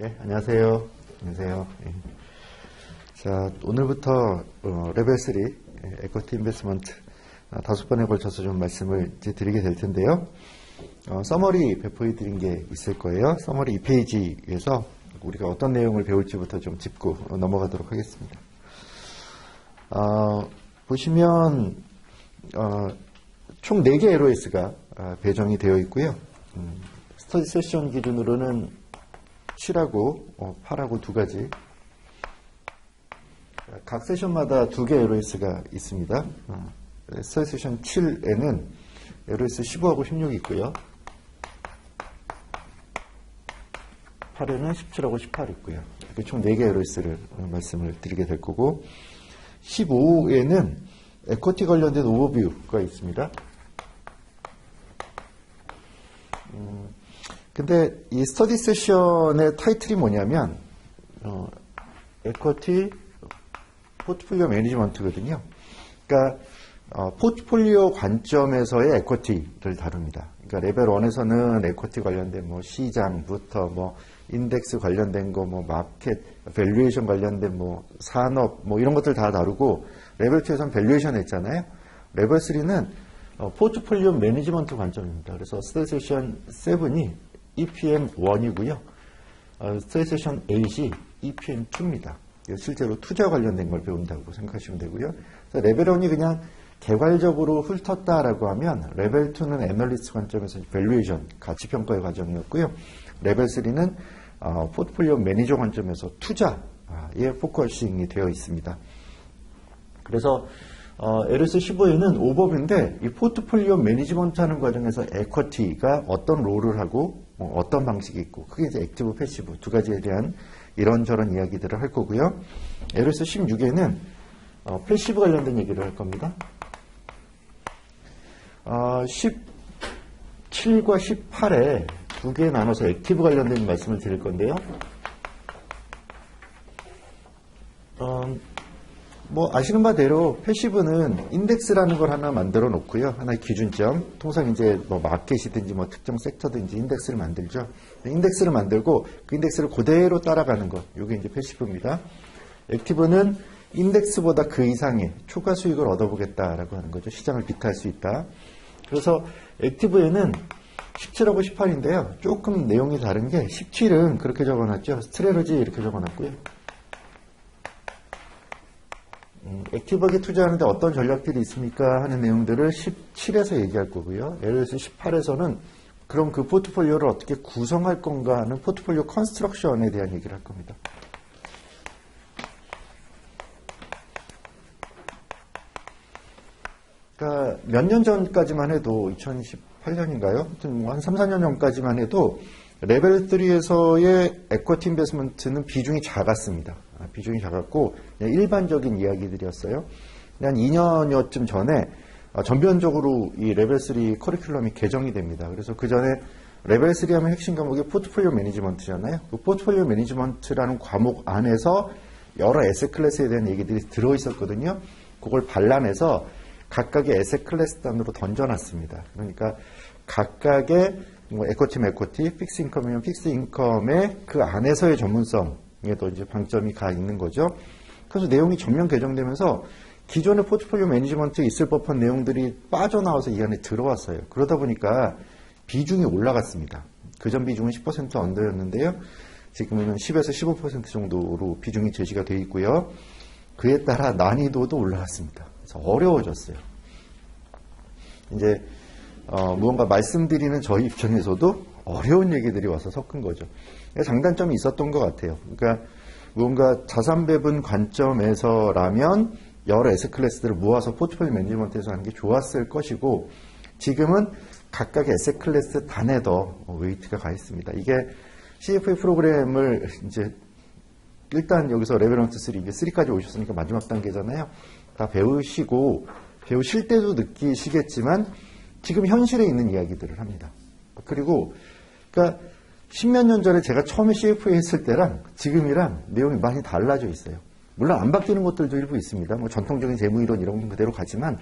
예, 안녕하세요. 안녕하세요. 예. 자, 오늘부터 레벨 3 에쿼티 인베스트먼트 5번에 걸쳐서 좀 말씀을 이제 드리게 될 텐데요. 서머리 배포해 드린 게 있을 거예요. 서머리 2페이지에서 우리가 어떤 내용을 배울지부터 좀 짚고 넘어가도록 하겠습니다. 보시면 총 4개 LOS가 배정이 되어 있고요. 스터디 세션 기준으로는 7하고 8하고 2가지, 각 세션마다 2개 LOS가 있습니다. 스터디 세션 7에는 LOS 15하고 16이 있고요. 8에는 17하고 18이 있고요. 이렇게 총 4개 LOS를 말씀을 드리게 될 거고, 15에는 에쿼티 관련된 오버뷰가 있습니다. 근데 이 스터디 세션의 타이틀이 뭐냐면 에쿼티 포트폴리오 매니지먼트거든요. 그러니까 포트폴리오 관점에서의 에쿼티를 다룹니다. 그러니까 레벨 1에서는 에쿼티 관련된 뭐 시장부터 뭐 인덱스 관련된 거, 뭐 마켓 밸류에이션 관련된 뭐 산업 뭐 이런 것들 다 다루고, 레벨 2에서는 밸류에이션 했잖아요. 레벨 3는 포트폴리오 매니지먼트 관점입니다. 그래서 스터디 세션 7이 EPM1이고요. 스터디 세션 8이 EPM2입니다. 실제로 투자 관련된 걸 배운다고 생각하시면 되고요. 그래서 레벨 1이 그냥 개괄적으로 훑었다라고 하면, 레벨 2는 애널리스트 관점에서 밸류에이션, 가치평가의 과정이었고요. 레벨 3는 포트폴리오 매니저 관점에서 투자에 포커싱이 되어 있습니다. 그래서 LOS 15에는 오버뷰인데, 이 포트폴리오 매니지먼트 하는 과정에서 에쿼티가 어떤 롤을 하고 어떤 방식이 있고, 그게 이제 액티브, 패시브 두 가지에 대한 이런저런 이야기들을 할 거고요. LOS 16에는 패시브 관련된 얘기를 할 겁니다. 17과 18에 두 개 나눠서 액티브 관련된 말씀을 드릴 건데요. 뭐 아시는 바대로 패시브는 인덱스라는 걸 하나 만들어 놓고요. 하나의 기준점. 통상 이제 뭐 마켓이든지 뭐 특정 섹터든지 인덱스를 만들죠. 인덱스를 만들고 그 인덱스를 그대로 따라가는 것. 이게 이제 패시브입니다. 액티브는 인덱스보다 그 이상의 초과 수익을 얻어보겠다라고 하는 거죠. 시장을 비트할 수 있다. 그래서 액티브에는 17하고 18인데요. 조금 내용이 다른 게, 17은 그렇게 적어놨죠. 스트레러지 이렇게 적어놨고요. 액티브하게 투자하는데 어떤 전략들이 있습니까 하는 내용들을 17에서 얘기할 거고요. 예를 들어서 18에서는 그럼 그 포트폴리오를 어떻게 구성할 건가 하는 포트폴리오 컨스트럭션에 대한 얘기를 할 겁니다. 그러니까 몇 년 전까지만 해도, 2018년인가요? 아무튼 한 3, 4년 전까지만 해도 레벨 3에서의 에쿼티 인베스트먼트는 비중이 작았습니다. 비중이 작았고 일반적인 이야기들이었어요. 한 2년여쯤 전에 전면적으로 이 레벨 3 커리큘럼이 개정이 됩니다. 그래서 그 전에 레벨 3 하면 핵심 과목이 포트폴리오 매니지먼트잖아요. 그 포트폴리오 매니지먼트라는 과목 안에서 여러 에셋 클래스에 대한 얘기들이 들어있었거든요. 그걸 발라내서 각각의 에셋 클래스 단으로 던져놨습니다. 그러니까 각각의 뭐 에쿼티면 에쿼티, 픽스 인컴이면 픽스 인컴의 그 안에서의 전문성에도 이제 방점이 가 있는 거죠. 그래서 내용이 전면 개정되면서 기존의 포트폴리오 매니지먼트에 있을 법한 내용들이 빠져나와서 이 안에 들어왔어요. 그러다 보니까 비중이 올라갔습니다. 그전 비중은 10% 언더였는데요. 지금은 10에서 15% 정도로 비중이 제시가 되어 있고요. 그에 따라 난이도도 올라갔습니다. 그래서 어려워졌어요. 이제 무언가 말씀드리는 저희 입장에서도 어려운 얘기들이 와서 섞은 거죠. 장단점이 있었던 것 같아요. 그러니까 무언가 자산 배분 관점에서라면 여러 에셋 클래스들을 모아서 포트폴리오 매니지먼트에서 하는 게 좋았을 것이고, 지금은 각각의 에셋 클래스 단에 더 웨이트가 가 있습니다. 이게 CFA 프로그램을 이제 일단 여기서 레벨 1, 2, 3, 이게 3까지 오셨으니까 마지막 단계잖아요. 다 배우실 때도 느끼시겠지만 지금 현실에 있는 이야기들을 합니다. 그리고 그러니까 10몇 년 전에 제가 처음에 CFA 했을 때랑 지금이랑 내용이 많이 달라져 있어요. 물론 안 바뀌는 것들도 일부 있습니다. 뭐 전통적인 재무이론 이런 건 그대로 가지만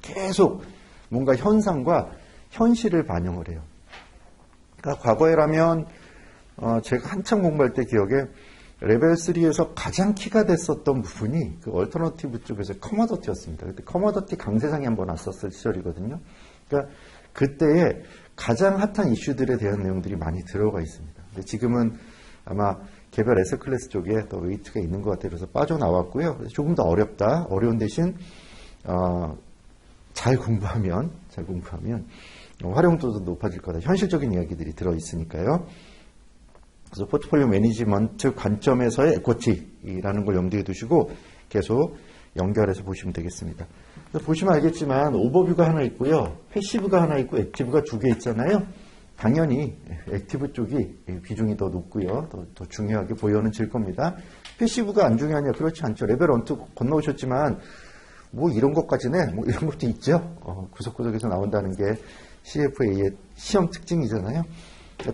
계속 뭔가 현상과 현실을 반영을 해요. 그러니까 과거에라면 제가 한참 공부할 때 기억에 레벨 3에서 가장 키가 됐었던 부분이 그 얼터너티브 쪽에서 커머더티였습니다. 그때 커머더티 강세장이 한번 왔었을 시절이거든요. 그러니까 그때에 가장 핫한 이슈들에 대한 내용들이 많이 들어가 있습니다. 근데 지금은 아마 개별 S클래스 쪽에 더 웨이트가 있는 것 같아요. 그래서 빠져나왔고요. 그래서 조금 더 어렵다. 어려운 대신 잘 공부하면 활용도도 높아질 거다. 현실적인 이야기들이 들어있으니까요. 그래서 포트폴리오 매니지먼트 관점에서의 에코티라는 걸 염두에 두시고 계속 연결해서 보시면 되겠습니다. 그래서 보시면 알겠지만 오버뷰가 하나 있고요. 패시브가 하나 있고 액티브가 두 개 있잖아요. 당연히 액티브 쪽이 비중이 더 높고요. 더 중요하게 보여질 겁니다. 패시브가 안 중요하냐? 그렇지 않죠. 레벨 1, 2 건너오셨지만 뭐 이런 것까지는 뭐 이런 것도 있죠. 구석구석에서 나온다는 게 CFA의 시험 특징이잖아요.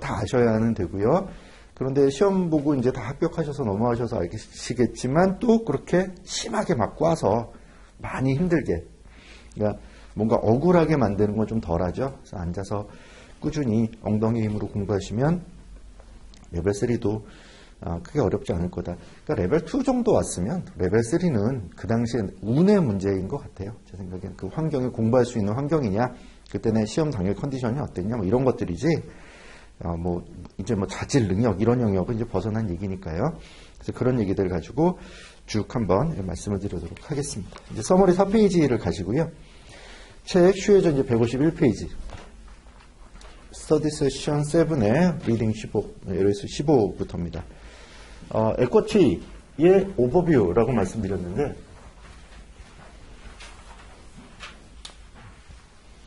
다 아셔야 하는 되고요. 그런데 시험 보고 이제 다 합격하셔서 넘어가셔서 알시겠지만 또 그렇게 심하게 막 꽈서 많이 힘들게, 그러니까 뭔가 억울하게 만드는 건 좀 덜하죠. 그래서 앉아서 꾸준히 엉덩이 힘으로 공부하시면 레벨 3도 크게 어렵지 않을 거다. 그러니까 레벨 2 정도 왔으면 레벨 3는 그 당시에 운의 문제인 것 같아요. 제 생각엔 그 환경에 공부할 수 있는 환경이냐, 그때 내 시험 당일 컨디션이 어땠냐, 뭐 이런 것들이지. 이제 자질 능력 이런 영역은 이제 벗어난 얘기니까요. 그래서 그런 얘기들 가지고 쭉 한번 말씀을 드리도록 하겠습니다. 이제 서머리 4페이지를 가시고요. 책 슈에저 이제 151페이지. 스터디 세션 7의 리딩 15, LS 15부터입니다. 에코티의 오버뷰라고 말씀드렸는데,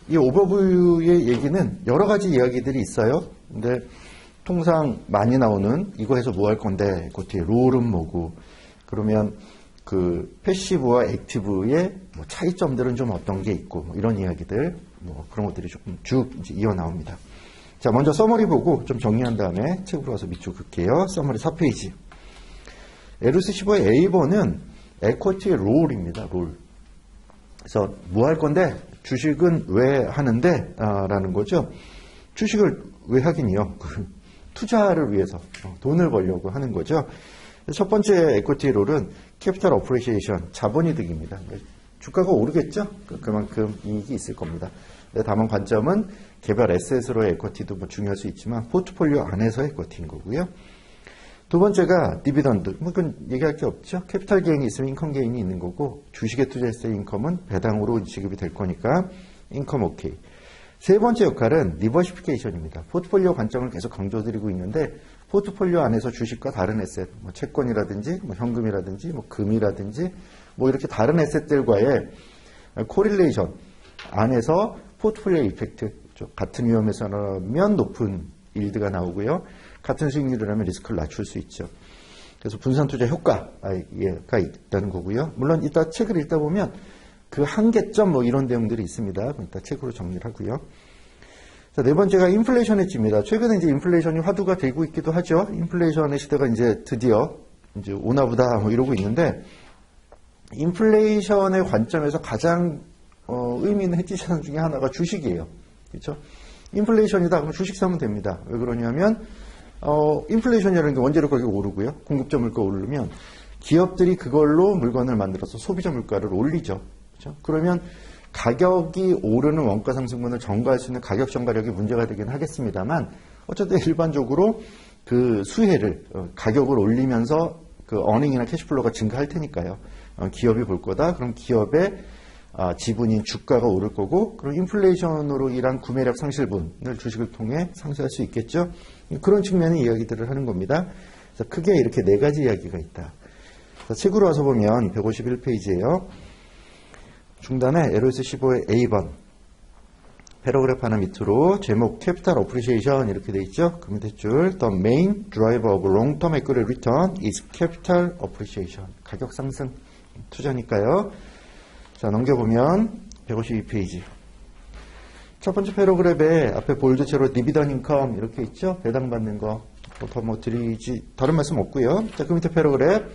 이 오버뷰의 얘기는 여러 가지 이야기들이 있어요. 근데 통상 많이 나오는 이거 해서 뭐 할 건데, 에코티의 롤은 뭐고, 그러면 그 패시브와 액티브의 뭐 차이점들은 좀 어떤 게 있고, 뭐 이런 이야기들, 뭐 그런 것들이 조금 쭉 이제 이어 나옵니다. 자, 먼저 서머리 보고 좀 정리한 다음에 책으로 와서 밑줄 긋게요. 서머리 4페이지. LS15의 A번은 에코티의 롤입니다. 롤. 그래서 뭐 할 건데, 주식은 왜 하는데? 라는 거죠. 주식을 왜 하긴요. 투자를 위해서 돈을 벌려고 하는 거죠. 첫 번째 에코티 롤은 캐피탈 어프리시에이션, 자본이득입니다. 주가가 오르겠죠? 그만큼 이익이 있을 겁니다. 다만 관점은 개별 에셋으로의 에코티도 뭐 중요할 수 있지만 포트폴리오 안에서의 에코티인 거고요. 두 번째가 디비던드. 그건 얘기할 게 없죠. 캐피탈 게인이 있으면 인컴 게인이 있는 거고, 주식에 투자했을 때 인컴은 배당으로 지급이 될 거니까 인컴 오케이. 세 번째 역할은 리버시피케이션입니다. 포트폴리오 관점을 계속 강조드리고 있는데, 포트폴리오 안에서 주식과 다른 에셋, 뭐 채권이라든지, 뭐 현금이라든지, 뭐 금이라든지, 뭐 이렇게 다른 에셋들과의 코릴레이션 안에서 포트폴리오 이펙트, 같은 위험에서면 높은 일드가 나오고요. 같은 수익률이라면 리스크를 낮출 수 있죠. 그래서 분산 투자 효과가 있다는 거고요. 물론 이따 책을 읽다 보면 그 한계점 뭐 이런 내용들이 있습니다. 이따 책으로 정리를 하고요. 자, 네 번째가 인플레이션 엣지입니다. 최근에 이제 인플레이션이 화두가 되고 있기도 하죠. 인플레이션의 시대가 이제 드디어 이제 오나보다 뭐 이러고 있는데, 인플레이션의 관점에서 가장 의미 있는 헤지 자산 중에 하나가 주식이에요. 그렇죠? 인플레이션이다 그러면 주식 사면 됩니다. 왜 그러냐면 인플레이션이라는 게 원재료 가격이 오르고요. 공급자 물가 오르면 기업들이 그걸로 물건을 만들어서 소비자 물가를 올리죠. 그렇죠? 그러면 가격이 오르는 원가 상승분을 전가할 수 있는 가격 전가력이 문제가 되긴 하겠습니다만, 어쨌든 일반적으로 그 수혜를 가격을 올리면서 그 어닝이나 캐시플로우가 증가할 테니까요. 기업이 볼 거다. 그럼 기업의 지분인 주가가 오를 거고, 그럼 인플레이션으로 인한 구매력 상실분을 주식을 통해 상쇄할 수 있겠죠. 그런 측면의 이야기들을 하는 겁니다. 그래서 크게 이렇게 네 가지 이야기가 있다. 책으로 와서 보면 151페이지예요. 중단에 LS15의 A번 패러그래프 하나 밑으로 제목 캐피탈 어프리시에이션 이렇게 돼 있죠. 그 밑에 줄 The main driver of long-term equity return is capital appreciation. 가격 상승 투자니까요. 자, 넘겨보면 152페이지. 첫 번째 패러그래프에 앞에 볼드체로 디비던 인컴 이렇게 있죠. 배당받는 거. 더 뭐 드리지 다른 말씀 없고요. 자, 그 밑에 패러그래프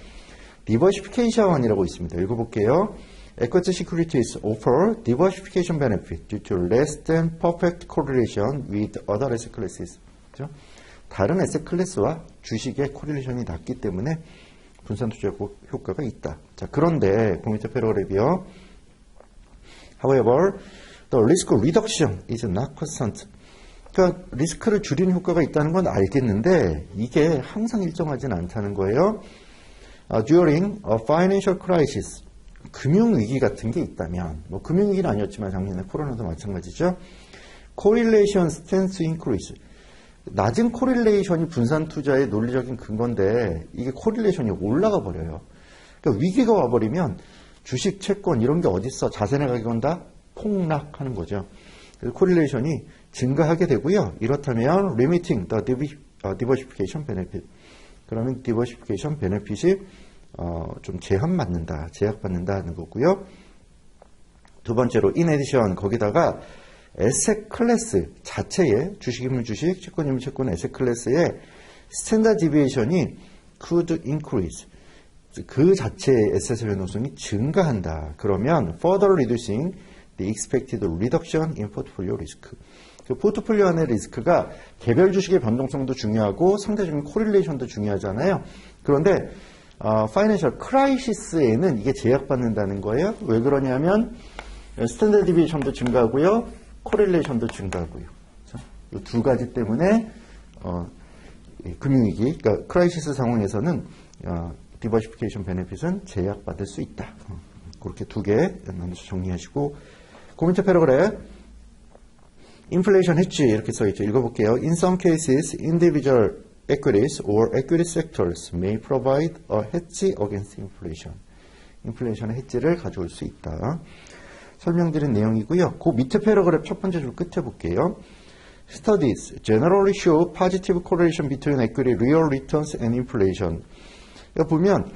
디버시피케이션이라고 있습니다. 읽어볼게요. Equity securities offer diversification benefit due to less than perfect correlation with other asset classes. 그렇죠? 다른 에셋 클래스와 주식의 코릴레이션이 낮기 때문에 분산 투자 효과가 있다. 자, 그런데 그 밑에 패러그래프요. However, the risk reduction is not constant. 그러니까 리스크를 줄이는 효과가 있다는 건 알겠는데 이게 항상 일정하지는 않다는 거예요. During a financial crisis, 금융위기 같은 게 있다면, 뭐 금융위기는 아니었지만 작년에 코로나도 마찬가지죠. Correlation tends to increase. 낮은 코릴레이션이 분산 투자의 논리적인 근거인데 이게 코릴레이션이 올라가 버려요. 그러니까 위기가 와버리면 주식, 채권 이런 게 어딨어? 자산의 가격은 다 폭락하는 거죠. 그래서 코릴레이션이 증가하게 되고요. 이렇다면 limiting the diversification benefit. 그러면 diversification benefit이 좀 제약받는다는 거고요. 두 번째로 in addition 거기다가 에셋 클래스 자체의 주식이면 주식, 채권이면 채권 에셋 클래스의 스탠다드 디비에이션이 could increase. 그 자체의 에셋의 변동성이 증가한다. 그러면 further reducing the expected reduction in portfolio risk. 그 포트폴리오 안의 리스크가 개별 주식의 변동성도 중요하고 상대적인 코릴레이션도 중요하잖아요. 그런데 파이낸셜 크라이시스에는 이게 제약받는다는 거예요. 왜 그러냐면 스탠다드 디비에이션도 증가하고요. 코릴레이션도 증가하고요. 이 두 가지 때문에 금융위기, 그러니까 크라이시스 상황에서는 디버시피케이션 베네핏은 제약받을 수 있다. 그렇게 두 개 나눠서 정리하시고 그 밑에 패러그래프 인플레이션 헤지 이렇게 써있죠. 읽어볼게요. In some cases, individual equities or equity sectors may provide a hedge against inflation. 인플레이션의 헤지를 가져올 수 있다. 설명드린 내용이고요. 그 밑에 패러그래프 첫 번째 줄 끝에 볼게요. Studies generally show positive correlation between equity real returns and inflation. 여기 보면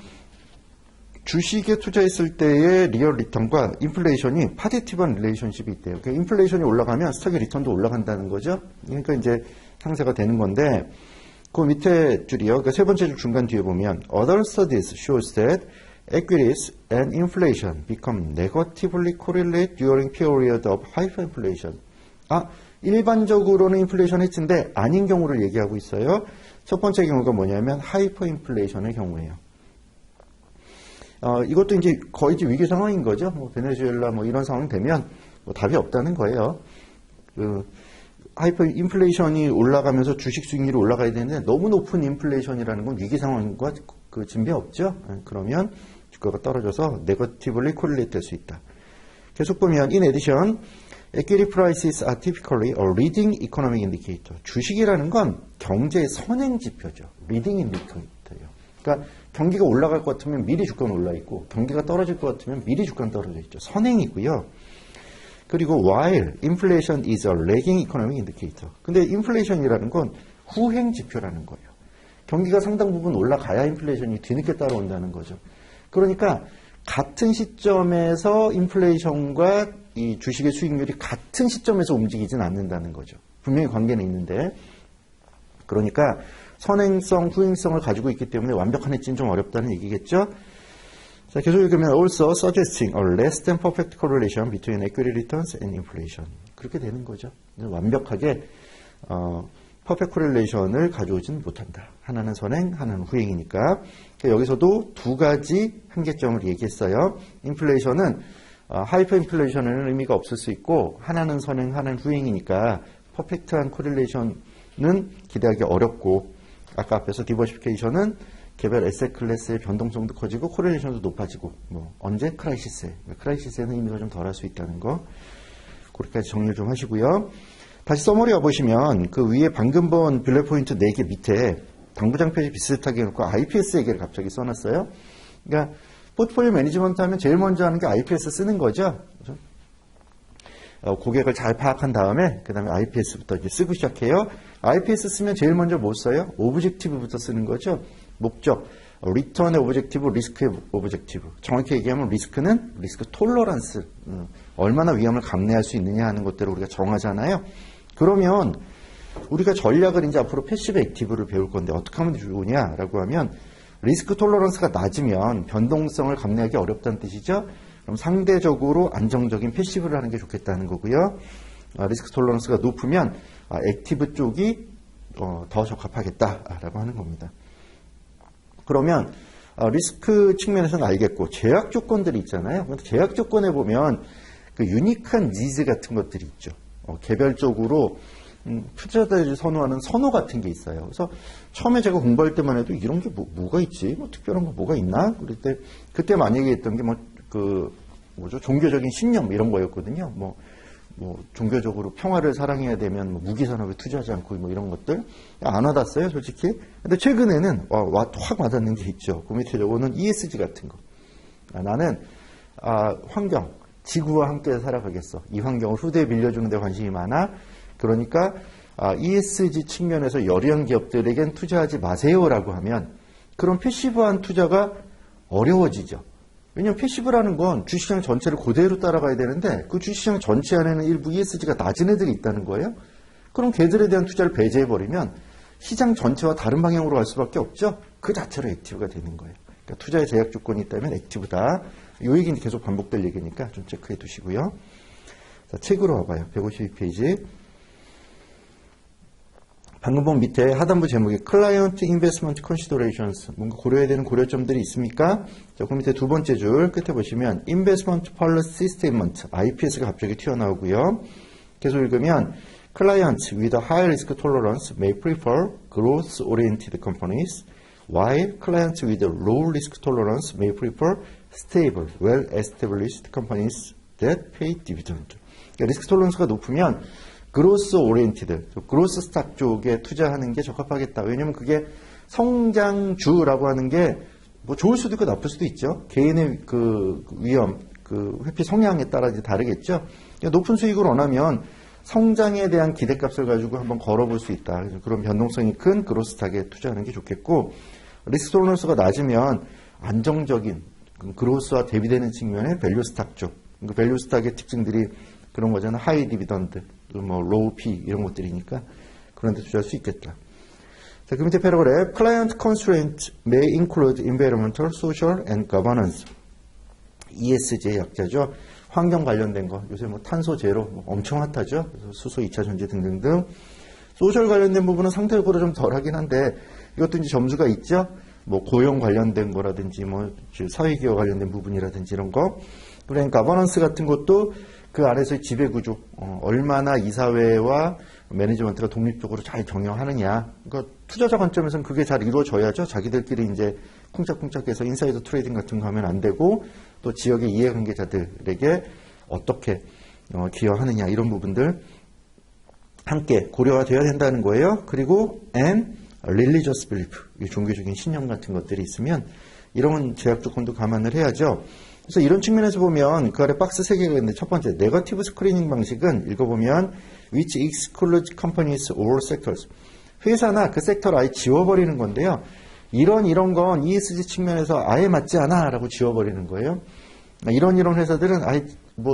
주식에 투자했을 때의 리얼 리턴과 인플레이션이 파지티브한 릴레이션십이 있대요. 그러니까 인플레이션이 올라가면 스톡의 리턴도 올라간다는 거죠. 그러니까 이제 상세가 되는 건데 그 밑에 줄이요. 그러니까 세 번째 줄 중간 뒤에 보면 Other studies shows that equities and inflation become negatively correlated during period of hyperinflation. 일반적으로는 인플레이션 해치인데 아닌 경우를 얘기하고 있어요. 첫 번째 경우가 뭐냐면 하이퍼인플레이션의 경우예요. 이것도 이제 거의 이제 위기 상황인 거죠. 뭐 베네수엘라 뭐 이런 상황 되면 뭐 답이 없다는 거예요. 하이퍼인플레이션이 올라가면서 주식 수익률이 올라가야 되는데 너무 높은 인플레이션이라는 건 위기 상황과 그 진배 없죠. 그러면 주가가 떨어져서 네거티브리 코릴레이트 될 수 있다. 계속 보면 in addition, equity prices are typically a leading economic indicator. 주식이라는 건 경제의 선행 지표죠. leading indicator예요. 그러니까 경기가 올라갈 것 같으면 미리 주가는 올라 있고 경기가 떨어질 것 같으면 미리 주가는 떨어져 있죠. 선행이고요. 그리고 while inflation is a lagging economic indicator. 근데 인플레이션이라는 건 후행 지표라는 거예요. 경기가 상당 부분 올라가야 인플레이션이 뒤늦게 따라온다는 거죠. 그러니까 같은 시점에서 인플레이션과 이 주식의 수익률이 같은 시점에서 움직이진 않는다는 거죠. 분명히 관계는 있는데 그러니까 선행성, 후행성을 가지고 있기 때문에 완벽한 해치는 좀 어렵다는 얘기겠죠. 자, 계속 읽으면 also suggesting a less than perfect correlation between equity returns and inflation. 그렇게 되는 거죠. 완벽하게 퍼펙트 코릴레이션을 가져오진 못한다. 하나는 선행, 하나는 후행이니까. 그러니까 여기서도 두 가지 한계점을 얘기했어요. 인플레이션은 하이퍼 인플레이션에는 의미가 없을 수 있고 하나는 선행, 하나는 후행이니까 퍼펙트한 코릴레이션은 기대하기 어렵고 아까 앞에서 디버시피케이션은 개별 에셋 클래스의 변동성도 커지고 코릴레이션도 높아지고 뭐 언제? 크라이시스에는 의미가 좀 덜할 수 있다는 거 그렇게까지 정리를 좀 하시고요. 다시 서머리 와보시면 그 위에 방금 본 블랙 포인트 4개 밑에 당부장 표지 비슷하게 해놓고 IPS 얘기를 갑자기 써놨어요. 그러니까 포트폴리오 매니지먼트 하면 제일 먼저 하는 게 IPS 쓰는 거죠. 그렇죠? 고객을 잘 파악한 다음에 그 다음에 IPS부터 이제 쓰고 시작해요. IPS 쓰면 제일 먼저 뭐 써요? 오브젝티브부터 쓰는 거죠. 목적, 리턴의 오브젝티브, 리스크의 오브젝티브. 정확히 얘기하면 리스크는 리스크 톨러런스, 얼마나 위험을 감내할 수 있느냐 하는 것들을 우리가 정하잖아요. 그러면 우리가 전략을 이제 앞으로 패시브 액티브를 배울 건데 어떻게 하면 좋으냐라고 하면 리스크 톨러런스가 낮으면 변동성을 감내하기 어렵다는 뜻이죠. 그럼 상대적으로 안정적인 패시브를 하는 게 좋겠다는 거고요. 리스크 톨러런스가 높으면 액티브 쪽이 더 적합하겠다라고 하는 겁니다. 그러면 리스크 측면에서는 알겠고 제약 조건들이 있잖아요. 제약 조건에 보면 그 유니크한 니즈 같은 것들이 있죠. 개별적으로 투자자들이 선호하는 선호 같은 게 있어요. 그래서 처음에 제가 공부할 때만 해도 이런 게 뭐가 있지? 특별한 거 뭐가 있나? 그럴 때 그때 많이 얘기했던 게 종교적인 신념 이런 거였거든요. 종교적으로 평화를 사랑해야 되면 무기 산업에 투자하지 않고 이런 것들 안 와닿았어요, 솔직히. 근데 최근에는 확 와닿는 게 있죠. 그 밑에 저거는 ESG 같은 거. 나는 환경, 지구와 함께 살아가겠어. 이 환경을 후대에 빌려주는 데 관심이 많아. 그러니까 ESG 측면에서 여러 기업들에겐 투자하지 마세요라고 하면 그런 패시브한 투자가 어려워지죠. 왜냐하면 패시브라는 건 주식시장 전체를 그대로 따라가야 되는데 그 주식시장 전체 안에는 일부 ESG가 낮은 애들이 있다는 거예요. 그럼 걔들에 대한 투자를 배제해버리면 시장 전체와 다른 방향으로 갈 수밖에 없죠. 그 자체로 액티브가 되는 거예요. 그러니까 투자의 제약 조건이 있다면 액티브다. 이 얘기는 계속 반복될 얘기니까 좀 체크해 두시고요. 자, 책으로 와봐요. 152페이지. 방금 본 밑에 하단부 제목에 Client Investment Considerations 뭔가 고려해야 되는 고려점들이 있습니까? 자, 그 밑에 두 번째 줄 끝에 보시면 Investment Policy Statement IPS가 갑자기 튀어나오고요. 계속 읽으면 Clients with a high risk tolerance may prefer growth-oriented companies, while clients with a low risk tolerance may prefer stable, well-established companies that pay dividend. 그러니까 리스크 톨러런스가 높으면 그로스 오리엔티드, 그로스 스탁 쪽에 투자하는 게 적합하겠다. 왜냐면 그게 성장주라고 하는 게 좋을 수도 있고 나쁠 수도 있죠. 개인의 그 위험, 그 회피 성향에 따라 다르겠죠. 그러니까 높은 수익을 원하면 성장에 대한 기대값을 가지고 한번 걸어볼 수 있다. 그래서 그런 변동성이 큰 그로스 스탁에 투자하는 게 좋겠고, 리스크 톨러런스가 낮으면 안정적인 그로스와 대비되는 측면의 밸류 스탁 쪽, 그 밸류 스탁의 특징들이 그런 거잖아. 하이 디비던드, 로우 피 이런 것들이니까 그런 데 투자할 수 있겠다. 자, 그 밑에 패러그래프 Client constraints may include environmental, social, and governance. ESG의 약자죠. 환경 관련된 거. 요새 탄소 제로 엄청 핫하죠. 그래서 수소 2차 전지 등등등. 소셜 관련된 부분은 상대적으로 좀 덜하긴 한데 이것도 이제 점수가 있죠. 고용 관련된 거라든지 사회기업 관련된 부분이라든지 이런 거. 그러니까 가버넌스 같은 것도 그 안에서의 지배구조, 얼마나 이사회와 매니지먼트가 독립적으로 잘 경영하느냐. 그러니까 투자자 관점에서는 그게 잘 이루어져야죠. 자기들끼리 이제 쿵짝쿵짝해서 인사이더 트레이딩 같은 거 하면 안 되고, 또 지역의 이해관계자들에게 어떻게 기여하느냐, 이런 부분들 함께 고려가 되어야 된다는 거예요. 그리고 and religious belief, 종교적인 신념 같은 것들이 있으면 이런 제약 조건도 감안을 해야죠. 그래서 이런 측면에서 보면 그 아래 박스 3개가 있는데 첫 번째 네거티브 스크리닝 방식은 읽어보면 which excludes companies or sectors. 회사나 그 섹터를 아예 지워버리는 건데요. 이런 건 ESG 측면에서 아예 맞지 않아 라고 지워버리는 거예요. 이런 회사들은 아예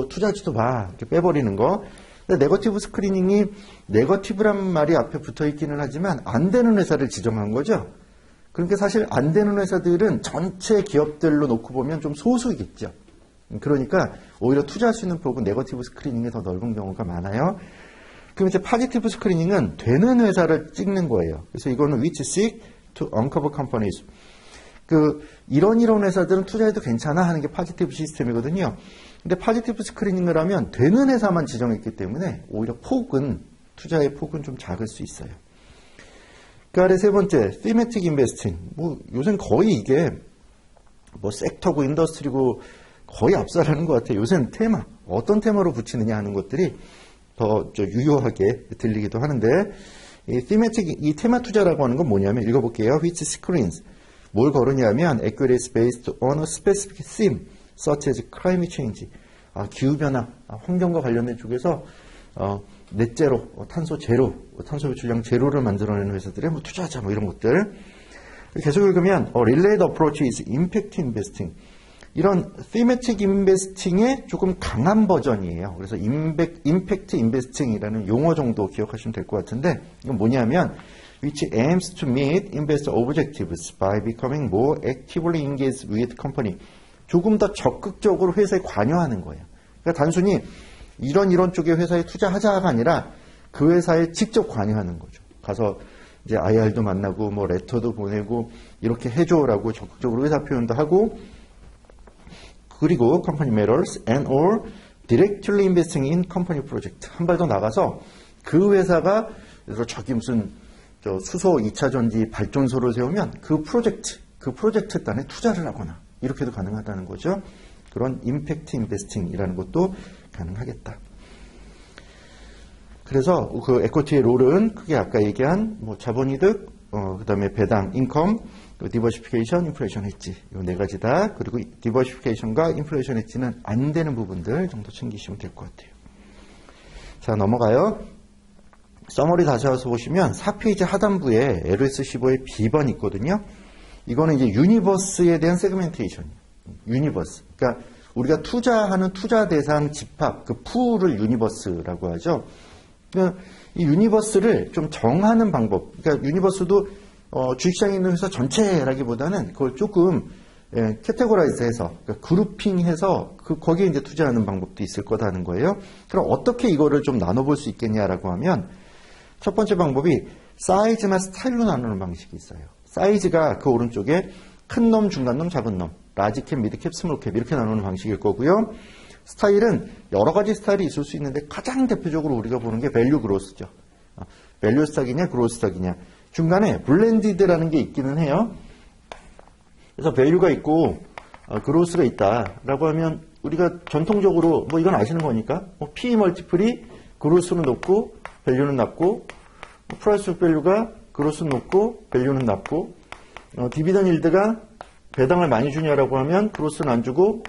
투자하지도 마 이렇게 빼버리는 거. 근데 네거티브 스크리닝이 네거티브란 말이 앞에 붙어 있기는 하지만 안 되는 회사를 지정한 거죠. 그러니까 사실 안 되는 회사들은 전체 기업들로 놓고 보면 좀 소수이겠죠. 그러니까 오히려 투자할 수 있는 폭은 네거티브 스크리닝이 더 넓은 경우가 많아요. 그럼 이제 파지티브 스크리닝은 되는 회사를 찍는 거예요. 그래서 이거는 which seek to uncover companies. 이런 회사들은 투자해도 괜찮아 하는 게 파지티브 시스템이거든요. 근데 파지티브 스크리닝을 하면 되는 회사만 지정했기 때문에 오히려 투자의 폭은 좀 작을 수 있어요. 그 아래 세 번째, thematic investing. 요새는 거의 이게 섹터고 인더스트리고 거의 압살하는 것 같아요. 요새는 테마, 어떤 테마로 붙이느냐 하는 것들이 더 유효하게 들리기도 하는데, 이 테마 투자라고 하는 건 뭐냐면, 읽어볼게요. which screens. 뭘 거르냐면, equities based on a specific theme, such as climate change. 기후변화, 환경과 관련된 쪽에서, 넷제로, 탄소 제로, 탄소 배출량 제로를 만들어내는 회사들에 투자하자 이런 것들. 계속 읽으면 Related approach is impact investing. 이런 thematic investing의 조금 강한 버전이에요. 그래서 impact investing이라는 용어 정도 기억하시면 될 것 같은데, 이건 뭐냐면 which aims to meet investor objectives by becoming more actively engaged with company. 조금 더 적극적으로 회사에 관여하는 거예요. 그러니까 단순히 이런 쪽의 회사에 투자하자가 아니라 그 회사에 직접 관여하는 거죠. 가서 이제 IR도 만나고 뭐 레터도 보내고 이렇게 해줘라고 적극적으로 의사 표현도 하고 그리고 company matters and or directly investing in company project 한 발 더 나가서 그 회사가 그래서 저기 무슨 저 수소 2차 전지 발전소를 세우면 그 프로젝트 단에 투자를 하거나 이렇게도 가능하다는 거죠. 그런 임팩트 인베스팅이라는 것도 가능하겠다. 그래서 그 에쿼티의 롤은 크게 아까 얘기한 뭐 자본이득, 그다음에 배당, 인컴, 디버시피케이션, 인플레이션 헤지 이 네 가지다. 그리고 디버시피케이션과 인플레이션 헤지는 안 되는 부분들 정도 챙기시면 될 것 같아요. 자, 넘어가요. 서머리 다시 와서 보시면 4페이지 하단부에 LS15의 B번이 있거든요. 이거는 이제 유니버스에 대한 세그멘테이션이에요. 유니버스. 그러니까 우리가 투자하는 투자 대상 집합, 그 풀을 유니버스라고 하죠. 그러니까 이 유니버스를 좀 정하는 방법. 그러니까 유니버스도 주식시장에 있는 회사 전체라기보다는 그걸 조금 캐테고라이즈해서 그러니까 그룹핑해서 거기에 이제 투자하는 방법도 있을 거다는 거예요. 그럼 어떻게 이거를 좀 나눠볼 수 있겠냐라고 하면 첫 번째 방법이 사이즈나 스타일로 나누는 방식이 있어요. 사이즈가 그 오른쪽에 큰 놈, 중간 놈, 작은 놈, 라지캡, 미드캡, 스몰캡 이렇게 나누는 방식일 거고요. 스타일은 여러 가지 스타일이 있을 수 있는데 가장 대표적으로 우리가 보는 게 밸류 그로스죠. 밸류 스탁이냐, 그로스 스탁이냐. 중간에 블렌디드라는 게 있기는 해요. 그래서 밸류가 있고 그로스가 있다라고 하면 우리가 전통적으로 뭐 이건 아시는 거니까 P 멀티플이 그로스는 높고 밸류는 낮고 프라이스 밸류가 그로스는 높고 밸류는 낮고 디비던 일드가 배당을 많이 주냐라고 하면 그로스는 안 주고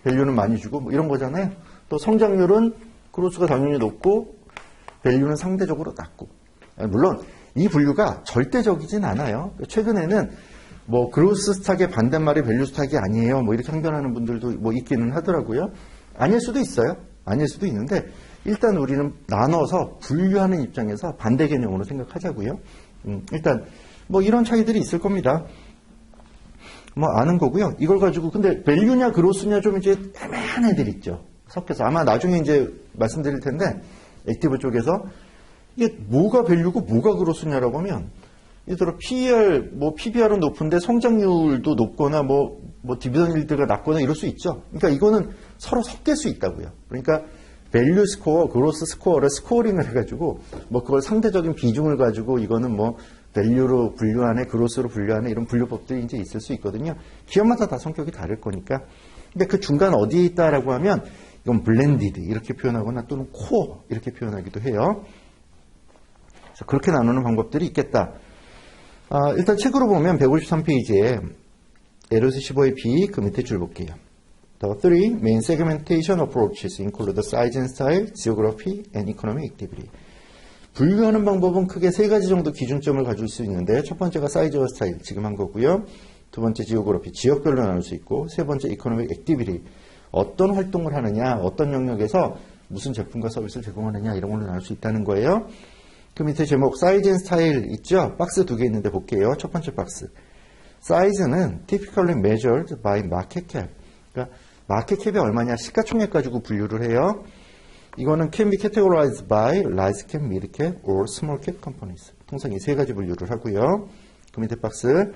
밸류는 많이 주고 뭐 이런 거잖아요. 또 성장률은 그로스가 당연히 높고 밸류는 상대적으로 낮고 물론 이 분류가 절대적이진 않아요. 최근에는 뭐 그로스 스탁의 반대말이 밸류 스탁이 아니에요. 뭐 이렇게 항변하는 분들도 뭐 있기는 하더라고요. 아닐 수도 있어요. 아닐 수도 있는데 일단 우리는 나눠서 분류하는 입장에서 반대 개념으로 생각하자고요. 일단 뭐 이런 차이들이 있을 겁니다. 뭐 아는 거고요. 이걸 가지고 근데 밸류냐 그로스냐 좀 이제 애매한 애들 있죠. 섞여서 아마 나중에 이제 말씀드릴 텐데 액티브 쪽에서 이게 뭐가 밸류고 뭐가 그로스냐라고 하면 예를 들어 PER, 뭐 PBR은 높은데 성장률도 높거나 뭐 디비전 일드가 낮거나 이럴 수 있죠. 그러니까 이거는 서로 섞일 수 있다고요. 그러니까 밸류 스코어, 그로스 스코어를 스코어링을 해가지고 뭐 그걸 상대적인 비중을 가지고 이거는 뭐 밸류로 분류하네, 그로스로 분류하네 이런 분류법들이 이제 있을 수 있거든요. 기업마다 다 성격이 다를 거니까. 근데 그 중간 어디에 있다라고 하면 이건 블렌디드 이렇게 표현하거나 또는 코어 이렇게 표현하기도 해요. 그래서 그렇게 나누는 방법들이 있겠다. 일단 책으로 보면 153페이지에 LS15의 B 그 밑에 줄 볼게요. The three main segmentation approaches include the size and style, geography, and economic activity. 분류하는 방법은 크게 세 가지 정도 기준점을 가질 수 있는데 첫 번째가 사이즈와 스타일, 지금 한 거고요. 두 번째 지오그래피, 지역별로 나눌 수 있고 세 번째 이코노믹 액티비티, 어떤 활동을 하느냐, 어떤 영역에서 무슨 제품과 서비스를 제공하느냐 이런 걸로 나눌 수 있다는 거예요. 그 밑에 제목 사이즈 앤 스타일 있죠? 박스 두 개 있는데 볼게요. 첫 번째 박스. 사이즈는 typically measured by market cap. 그러니까 마켓 캡이 얼마냐 시가총액 가지고 분류를 해요. 이거는 can be categorized by large cap, mid cap, or small cap companies. 통상 이 세 가지 분류를 하고요. 그 밑에 박스.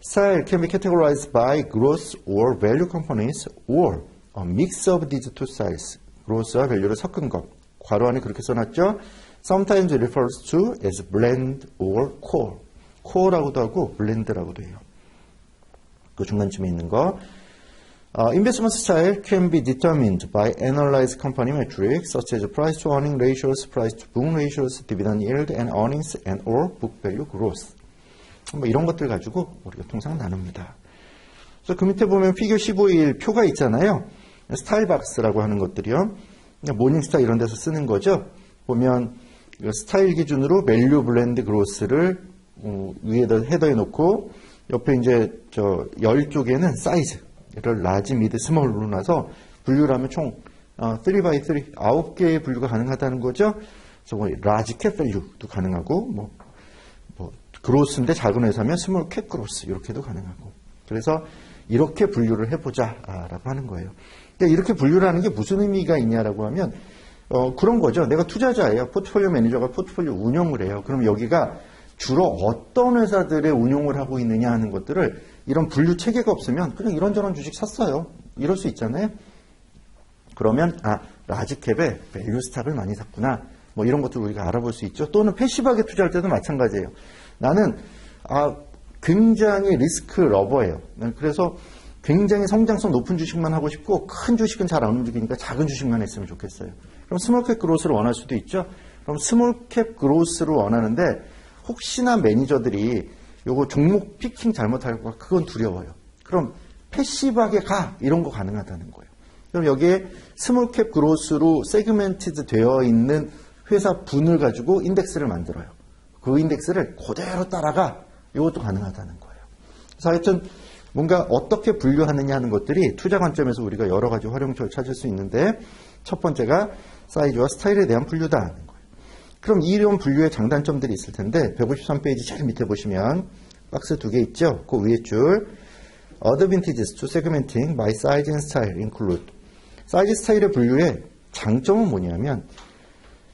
Style can be categorized by growth or value companies or a mix of these two styles. growth와 value를 섞은 것. 괄호 안에 그렇게 써놨죠. Sometimes refers to as blend or core. core라고도 하고 blend라고도 해요. 그 중간쯤에 있는 거. Investment style can be determined by analyzed company metrics such as price to earning ratios, price to book ratios, dividend yield and earnings and or book value growth. 뭐 이런 것들 가지고 우리가 통상 나눕니다. 그래서 그 밑에 보면 피규어 15일 표가 있잖아요. 스타일 박스라고 하는 것들이요. 모닝스타 이런 데서 쓰는 거죠. 보면 스타일 기준으로 밸류 블렌드 그로스를 위에다 헤더에 놓고 옆에 이제 저 열 쪽에는 사이즈를 라지, 미드, 스몰로 나서 분류를 하면 총 3x3 9개의 분류가 가능하다는 거죠. 그래서 뭐 라지 캡 밸류도 가능하고 뭐 그로스인데 작은 회사면 스몰 캡 그로스 이렇게도 가능하고 그래서 이렇게 분류를 해보자라고 하는 거예요. 그러니까 이렇게 분류를 하는 게 무슨 의미가 있냐라고 하면 그런 거죠. 내가 투자자예요. 포트폴리오 매니저가 포트폴리오 운영을 해요. 그럼 여기가 주로 어떤 회사들의 운용을 하고 있느냐 하는 것들을 이런 분류 체계가 없으면 그냥 이런저런 주식 샀어요. 이럴 수 있잖아요. 그러면 라지캡에 밸류 스탁을 많이 샀구나. 뭐 이런 것들 우리가 알아볼 수 있죠. 또는 패시브하게 투자할 때도 마찬가지예요. 나는 굉장히 리스크 러버예요. 그래서 굉장히 성장성 높은 주식만 하고 싶고 큰 주식은 잘 안 움직이니까 작은 주식만 했으면 좋겠어요. 그럼 스몰캡 그로스를 원할 수도 있죠. 그럼 스몰캡 그로스를 원하는데 혹시나 매니저들이 요거 종목 피킹 잘못할까 그건 두려워요. 그럼 패시브하게 이런 거 가능하다는 거예요. 그럼 여기에 스몰캡 그로스로 세그멘티드 되어 있는 회사 분을 가지고 인덱스를 만들어요. 그 인덱스를 그대로 따라가 이것도 가능하다는 거예요. 그래서 하여튼 뭔가 어떻게 분류하느냐 하는 것들이 투자 관점에서 우리가 여러 가지 활용처를 찾을 수 있는데 첫 번째가 사이즈와 스타일에 대한 분류다 하는 거예요. 그럼 이런 분류의 장단점들이 있을 텐데 153페이지 제일 밑에 보시면 박스 2개 있죠. 그 위에 줄 Advantages to segmenting by size and style include 사이즈 스타일의 분류의 장점은 뭐냐면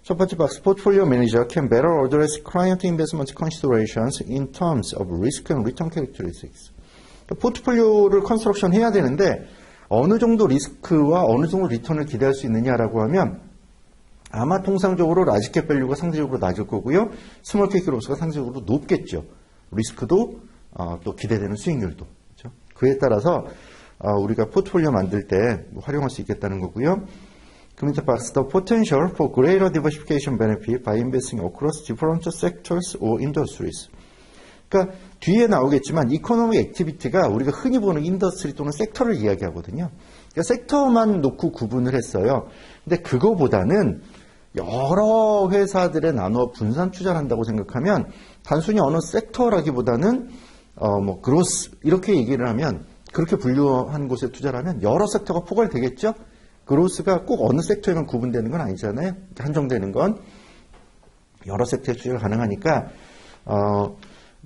첫 번째 박스 Portfolio Manager can better address client investment considerations in terms of risk and return characteristics. 포트폴리오를 컨스트럭션 해야 되는데 어느 정도 리스크와 어느 정도 리턴을 기대할 수 있느냐라고 하면 아마 통상적으로 라지캡 밸류가 상대적으로 낮을 거고요. 스몰캡 그로스가 상대적으로 높겠죠. 리스크도 또 기대되는 수익률도. 그렇죠? 그에 따라서 우리가 포트폴리오 만들 때 활용할 수 있겠다는 거고요. 그 밑에 박스 The potential for greater diversification benefit by investing across different sectors or industries. 그러니까 뒤에 나오겠지만 이코노믹 액티비티가 우리가 흔히 보는 인더스트리 또는 섹터를 이야기하거든요. 그러니까 섹터만 놓고 구분을 했어요. 근데 그거보다는 여러 회사들에 나눠 분산 투자를 한다고 생각하면 단순히 어느 섹터라기보다는 그로스 이렇게 얘기를 하면 그렇게 분류한 곳에 투자를 하면 여러 섹터가 포괄되겠죠. 그로스가 꼭 어느 섹터에만 구분되는 건 아니잖아요. 한정되는 건 여러 섹터에 투자가 가능하니까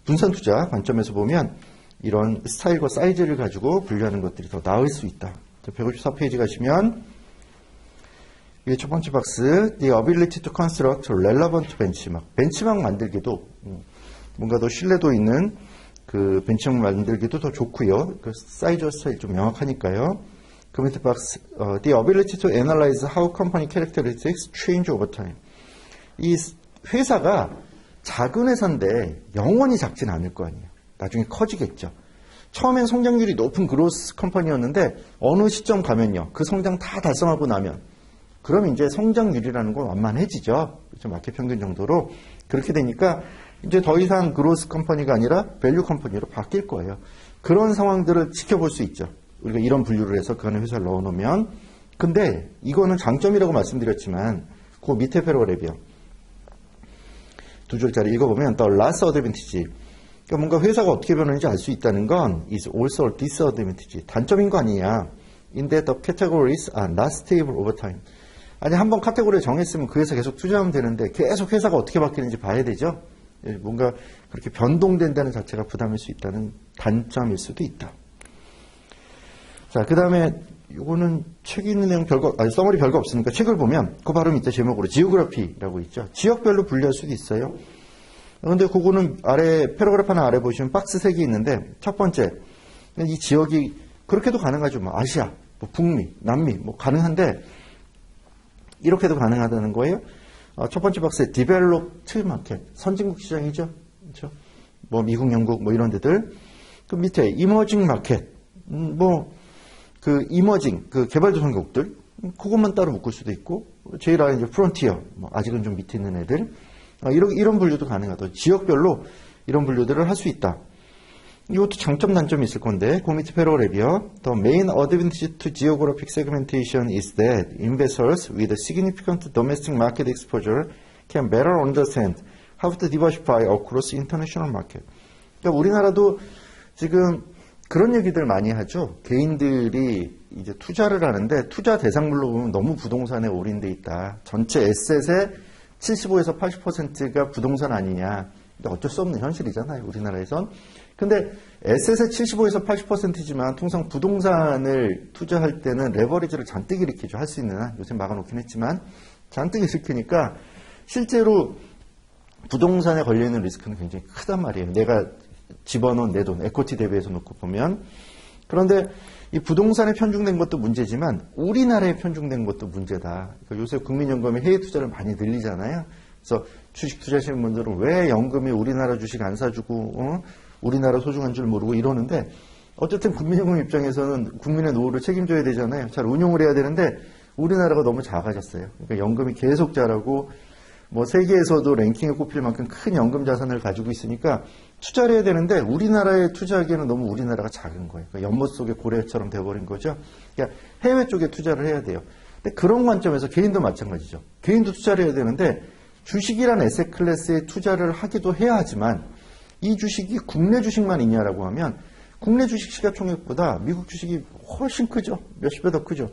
분산 투자 관점에서 보면 이런 스타일과 사이즈를 가지고 분류하는 것들이 더 나을 수 있다. 154페이지 가시면 이게 첫 번째 박스 The ability to construct relevant benchmark. 벤치마크 만들기도 뭔가 더 신뢰도 있는 그 벤치마크 만들기도 더 좋고요. 그 사이즈와 스타일 좀 명확하니까요. 그 밑에 박스 The ability to analyze how company characteristics change over time. 이 회사가 작은 회사인데 영원히 작진 않을 거 아니에요. 나중에 커지겠죠. 처음엔 성장률이 높은 그로스 컴퍼니였는데 어느 시점 가면요. 그 성장 다 달성하고 나면 그럼 이제 성장률이라는 건 완만해지죠. 그렇죠? 마켓 평균 정도로. 그렇게 되니까 이제 더 이상 그로스 컴퍼니가 아니라 밸류 컴퍼니로 바뀔 거예요. 그런 상황들을 지켜볼 수 있죠. 우리가 이런 분류를 해서 그 안에 회사를 넣어놓으면. 근데 이거는 장점이라고 말씀드렸지만 그 밑에 패러그래프요. 두 줄짜리 읽어보면 The last advantage. 그러니까 뭔가 회사가 어떻게 변하는지 알 수 있다는 건 is also a disadvantage. 단점인 거 아니냐. In that the categories are not stable over time. 아니 한번 카테고리를 정했으면 그 회사 계속 투자하면 되는데 계속 회사가 어떻게 바뀌는지 봐야 되죠. 뭔가 그렇게 변동된다는 자체가 부담일 수 있다는 단점일 수도 있다. 자, 그 다음에 이거는 책에 있는 내용 서머리 별거 없으니까 책을 보면 그 바로 밑에 제목으로 지오그래피라고 있죠. 지역별로 분류할 수도 있어요. 그런데 그거는 아래 패러그래프 하나 아래 보시면 박스 3개 있는데 첫 번째 이 지역이 그렇게도 가능하죠. 뭐 아시아, 뭐 북미, 남미 뭐 가능한데 이렇게도 가능하다는 거예요. 첫 번째 박스에 디벨롭드 마켓, 선진국 시장이죠. 그렇죠? 뭐 미국, 영국 뭐 이런 데들. 그 밑에 이머징 마켓, 그 이머징, 그 개발도상국들, 그것만 따로 묶을 수도 있고, 제일 아래 이제 프론티어, 뭐 아직은 좀 밑에 있는 애들, 이런 분류도 가능하다. 지역별로 이런 분류들을 할 수 있다. 이것도 장점, 단점이 있을 건데, 그 밑에 패러그래프요. The main advantage to geographic segmentation is that investors with a significant domestic market exposure can better understand how to diversify across international market. 그러니까 우리나라도 지금 그런 얘기들 많이 하죠. 개인들이 이제 투자를 하는데 투자 대상물로 보면 너무 부동산에 올인돼 있다. 전체 에셋의 75에서 80%가 부동산 아니냐. 근데 어쩔 수 없는 현실이잖아요. 우리나라에선. 근데 에셋의 75에서 80%지만 통상 부동산을 투자할 때는 레버리지를 잔뜩 일으키죠. 할 수 있는 한. 요새 막아놓긴 했지만 잔뜩 일으키니까 실제로 부동산에 걸려있는 리스크는 굉장히 크단 말이에요. 내가 집어넣은 내 돈, 에코티 대비해서 놓고 보면. 그런데 이 부동산에 편중된 것도 문제지만 우리나라에 편중된 것도 문제다. 그러니까 요새 국민연금이 해외 투자를 많이 늘리잖아요. 그래서 주식 투자하시는 분들은 왜 연금이 우리나라 주식 안 사주고 우리나라 소중한 줄 모르고 이러는데 어쨌든 국민연금 입장에서는 국민의 노후를 책임져야 되잖아요. 잘 운용을 해야 되는데 우리나라가 너무 작아졌어요. 그러니까 연금이 계속 자라고 뭐 세계에서도 랭킹에 꼽힐 만큼 큰 연금 자산을 가지고 있으니까 투자를 해야 되는데 우리나라에 투자하기에는 너무 우리나라가 작은 거예요. 그러니까 연못 속의 고래처럼 돼버린 거죠. 그러니까 해외 쪽에 투자를 해야 돼요. 근데 그런 관점에서 개인도 마찬가지죠. 개인도 투자를 해야 되는데 주식이란 에셋 클래스에 투자를 하기도 해야 하지만 이 주식이 국내 주식만 있냐라고 하면 국내 주식 시가총액보다 미국 주식이 훨씬 크죠. 몇십 배 더 크죠.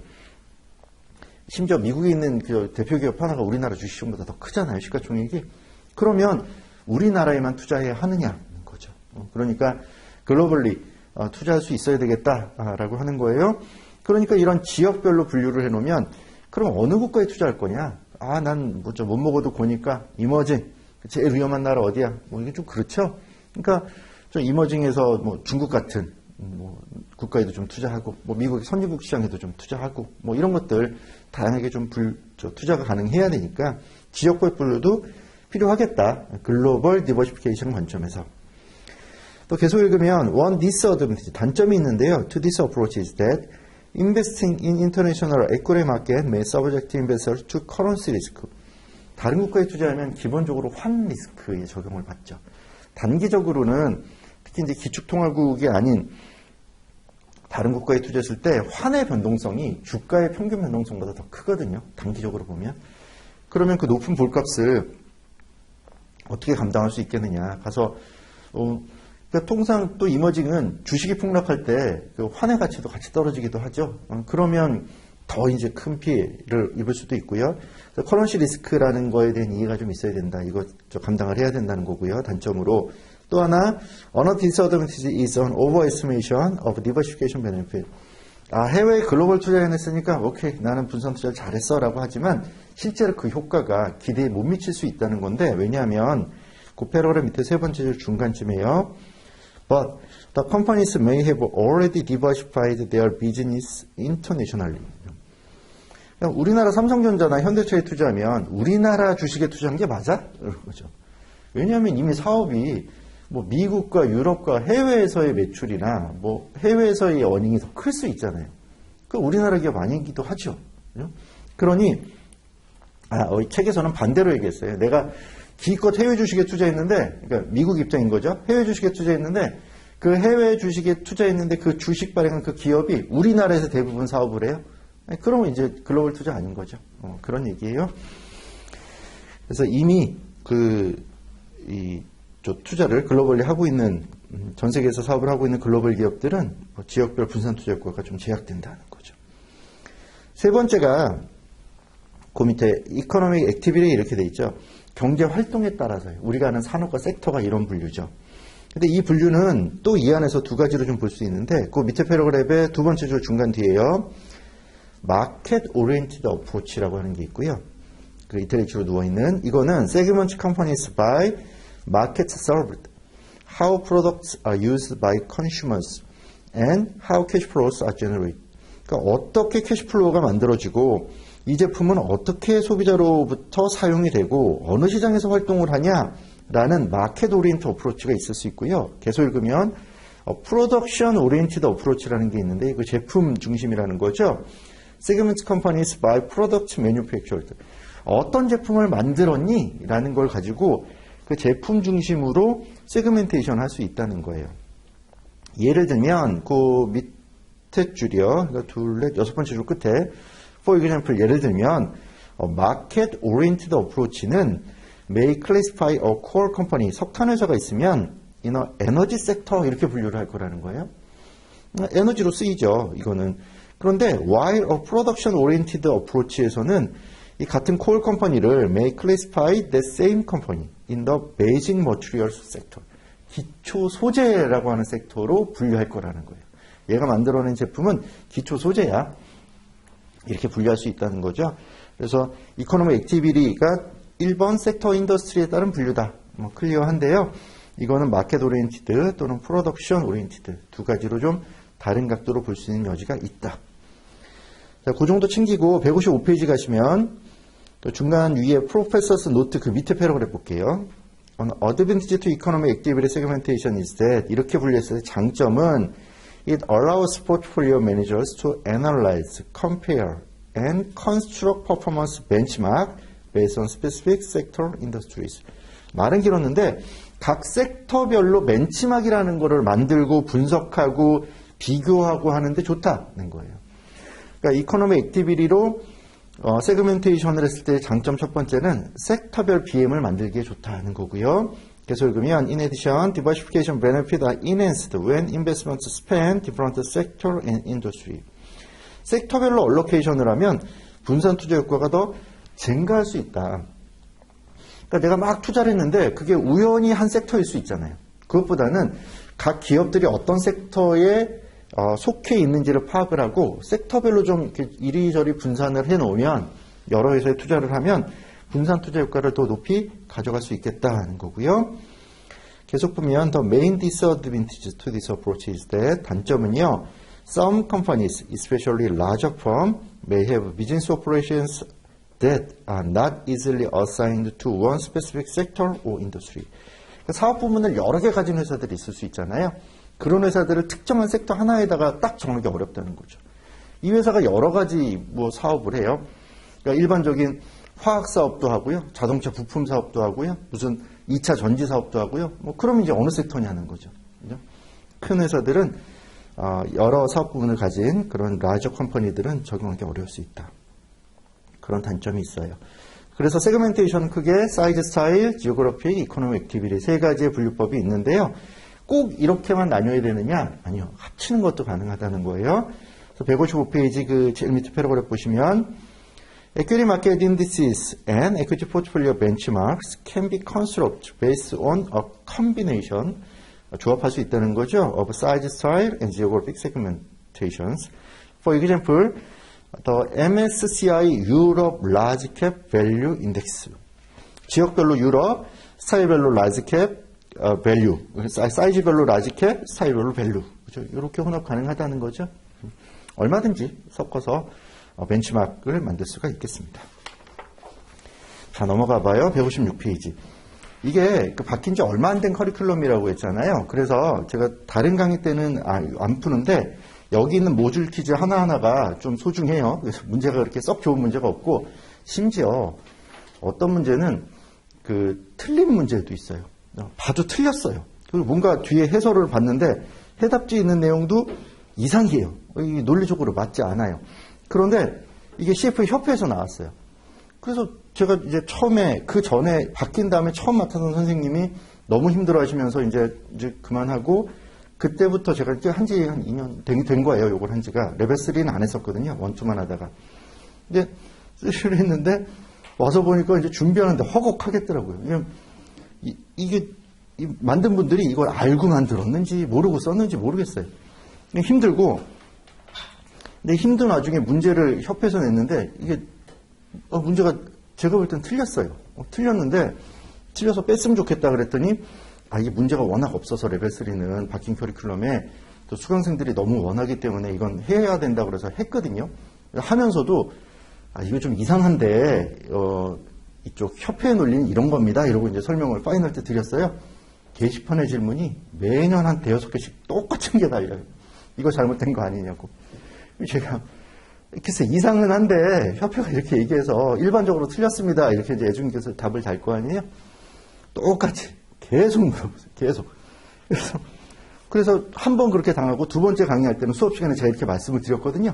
심지어 미국에 있는 그 대표 기업 하나가 우리나라 주식시장보다 더 크잖아요. 시가총액이. 그러면 우리나라에만 투자해야 하느냐는 거죠. 그러니까 글로벌리 투자할 수 있어야 되겠다라고 하는 거예요. 그러니까 이런 지역별로 분류를 해놓으면 그럼 어느 국가에 투자할 거냐? 난 뭐 못 먹어도 고니까 이머징. 제일 위험한 나라 어디야? 뭐 이게 좀 그렇죠. 그러니까 좀 이머징에서 뭐 중국 같은 뭐 국가에도 좀 투자하고 뭐 미국 선진국 시장에도 좀 투자하고 뭐 이런 것들 다양하게 좀 투자가 가능해야 되니까 지역별 분류도 필요하겠다. 글로벌 디버시피케이션 관점에서. 또 계속 읽으면 one disadvantage 단점이 있는데요. To this approach is that investing in international equity market may subject investors to currency risk. 다른 국가에 투자하면 기본적으로 환 리스크에 적용을 받죠. 단기적으로는 특히 이제 기축통화국이 아닌 다른 국가에 투자했을 때 환의 변동성이 주가의 평균 변동성보다 더 크거든요. 단기적으로 보면. 그러면 그 높은 볼값을 어떻게 감당할 수 있겠느냐. 가서 그러니까 통상 또 이머징은 주식이 폭락할 때 그 환의 가치도 같이 떨어지기도 하죠. 그러면 더 이제 큰 피해를 입을 수도 있고요. 커런시 리스크라는 거에 대한 이해가 좀 있어야 된다. 이거 감당을 해야 된다는 거고요. 단점으로. 또 하나, another disadvantage is an overestimation of diversification benefit. 해외에 글로벌 투자해냈으니까 오케이 나는 분산 투자를 잘했어 라고 하지만 실제로 그 효과가 기대에 못 미칠 수 있다는 건데 왜냐하면 그 패러그램 밑에 세 번째 줄 중간쯤에요. But the companies may have already diversified their business internationally. 우리나라 삼성전자나 현대차에 투자하면 우리나라 주식에 투자한 게 맞아? 그렇죠. 왜냐하면 이미 사업이 뭐 미국과 유럽과 해외에서의 매출이나 뭐 해외에서의 어닝이 더 클 수 있잖아요. 그 우리나라 기업 아니기도 하죠. 그러니 이 책에서는 반대로 얘기했어요. 내가 기껏 해외 주식에 투자했는데, 그러니까 미국 입장인 거죠. 해외 주식에 투자했는데 그 해외 주식에 투자했는데 그 주식 발행한 그 기업이 우리나라에서 대부분 사업을 해요. 그러면 이제 글로벌 투자 아닌 거죠. 그런 얘기예요. 그래서 이미 투자를 글로벌리 하고 있는 전 세계에서 사업을 하고 있는 글로벌 기업들은 지역별 분산 투자 효과가 좀 제약된다는 거죠. 세 번째가 그 밑에 이코노믹 액티비티 이렇게 돼 있죠. 경제 활동에 따라서요. 우리가 아는 산업과 섹터가 이런 분류죠. 근데 이 분류는 또 이 안에서 두 가지로 좀 볼 수 있는데 그 밑에 패러그램의 두 번째 줄 중간 뒤에요. 마켓 오리엔티드 어프로치라고 하는 게 있고요. 그 이탈리아로 누워있는 이거는 segment companies by market served, how products are used by consumers, and how cash flows are generated. 그러니까 어떻게 캐시플로우가 만들어지고 이 제품은 어떻게 소비자로부터 사용이 되고 어느 시장에서 활동을 하냐라는 마켓 오리엔티드 어프로치가 있을 수 있고요. 계속 읽으면 프로덕션 오리엔티드 어프로치라는 게 있는데 이거 제품 중심이라는 거죠. segment companies by product manufactured. 어떤 제품을 만들었니? 라는 걸 가지고 그 제품 중심으로 세그멘테이션 할 수 있다는 거예요. 예를 들면 그 밑에 줄이요. 그러니까 둘, 넷, 여섯 번째 줄 끝에 for example 예를 들면 market oriented approach는 may classify a core company 석탄 회사가 있으면 in a energy sector 이렇게 분류를 할 거라는 거예요. 에너지로 쓰이죠. 이거는. 그런데 while a production oriented approach에서는 이 같은 core company를 may classify the same company in the basic materials sector. 기초 소재라고 하는 섹터로 분류할 거라는 거예요. 얘가 만들어낸 제품은 기초 소재야. 이렇게 분류할 수 있다는 거죠. 그래서 이코노믹 액티비티가 1번 섹터 인더스트리에 따른 분류다. 클리어한데요. 이거는 마켓 오리엔티드 또는 프로덕션 오리엔티드 두 가지로 좀 다른 각도로 볼 수 있는 여지가 있다. 자, 그 정도 챙기고 155페이지 가시면 또 중간 위에 프로페서스 노트 그 밑에 패러그래프 볼게요. Advantage to economic activity segmentation is that 이렇게 분류했을 때 장점은 it allows portfolio managers to analyze, compare, and construct performance benchmark based on specific sector industries. 말은 길었는데 각 섹터별로 벤치마크라는 거를 만들고 분석하고 비교하고 하는데 좋다는 거예요. 그러니까 이코노믹 액티비티로 세그멘테이션을 했을 때 장점 첫 번째는 섹터별 BM을 만들기에 좋다는 거고요. 계속 읽으면 in addition, diversification benefit are enhanced when investments span different sector and industry. 섹터별로 얼로케이션을 하면 분산 투자 효과가 더 증가할 수 있다. 그러니까 내가 막 투자를 했는데 그게 우연히 한 섹터일 수 있잖아요. 그것보다는 각 기업들이 어떤 섹터에 속해 있는지를 파악을 하고 섹터별로 좀 이렇게 이리저리 분산을 해놓으면 여러 회사에 투자를 하면 분산 투자 효과를 더 높이 가져갈 수 있겠다는 거고요. 계속 보면 the main disadvantage to this approach is that 단점은요. Some companies, especially larger firms, may have business operations that are not easily assigned to one specific sector or industry. 사업 부문을 여러 개 가진 회사들이 있을 수 있잖아요. 그런 회사들을 특정한 섹터 하나에다가 딱 정하기 어렵다는 거죠. 이 회사가 여러 가지 사업을 해요. 그러니까 일반적인 화학 사업도 하고요. 자동차 부품 사업도 하고요. 무슨 2차 전지 사업도 하고요. 그럼 이제 어느 섹터냐는 거죠. 그죠? 큰 회사들은 여러 사업 부문을 가진 그런 라저 컴퍼니들은 적용하기 어려울 수 있다. 그런 단점이 있어요. 그래서 세그멘테이션은 크게 사이즈, 스타일, 지오그래픽, 이코노믹 액티비티 세 가지의 분류법이 있는데요. 꼭 이렇게만 나뉘어야 되느냐? 아니요. 합치는 것도 가능하다는 거예요. 그래서 155페이지 그 제일 밑에 패러그래프 보시면 Equity market indices and equity portfolio benchmarks can be constructed based on a combination 조합할 수 있다는 거죠. of size, style, and geographic segmentations. For example, the MSCI Europe Large Cap Value Index. 지역별로 유럽, 스타일별로 large cap value, 사이즈별로 large cap, 스타일별로 value. 그죠? 이렇게 혼합 가능하다는 거죠. 얼마든지 섞어서 벤치마크를 만들 수가 있겠습니다. 자, 넘어가 봐요. 156페이지. 이게 바뀐 지 얼마 안 된 커리큘럼이라고 했잖아요. 그래서 제가 다른 강의 때는 안 푸는데 여기 있는 모듈 퀴즈 하나하나가 좀 소중해요. 그래서 문제가 그렇게 썩 좋은 문제가 없고 심지어 어떤 문제는 틀린 문제도 있어요. 봐도 틀렸어요. 그리고 뭔가 뒤에 해설을 봤는데 해답지 있는 내용도 이상해요. 논리적으로 맞지 않아요. 그런데 이게 CFA 협회에서 나왔어요. 그래서 제가 이제 처음에 그 전에 바뀐 다음에 처음 맡아선 선생님이 너무 힘들어 하시면서 이제 그만하고 그때부터 제가 이제 한 2년 된 거예요. 요걸 한 지가. 레벨 3는 안 했었거든요. 1, 2만 하다가. 이제 쓰시를 했는데 와서 보니까 이제 준비하는데 허걱하겠더라고요. 이게 만든 분들이 이걸 알고 만들었는지 모르고 썼는지 모르겠어요. 힘들고 근데 힘든 와중에 문제를 협회에서 냈는데 이게 문제가 제가 볼 땐 틀렸어요. 틀렸는데 틀려서 뺐으면 좋겠다 그랬더니 이게 문제가 워낙 없어서 레벨 3는 바뀐 커리큘럼에 또 수강생들이 너무 원하기 때문에 이건 해야 된다고 그래서 했거든요. 하면서도 이거 좀 이상한데 이쪽 협회에 놀리는 이런 겁니다. 이러고 이제 설명을 파이널 때 드렸어요. 게시판의 질문이 매년 한 5-6개씩 똑같은 게 달려요. 이거 잘못된 거 아니냐고. 제가 글쎄 이상은 한데 협회가 이렇게 얘기해서 일반적으로 틀렸습니다. 이렇게 이제 애중께서 답을 달 거 아니에요. 똑같이 계속 물어보세요. 계속. 그래서 한 번 그렇게 당하고 두 번째 강의할 때는 수업 시간에 제가 이렇게 말씀을 드렸거든요.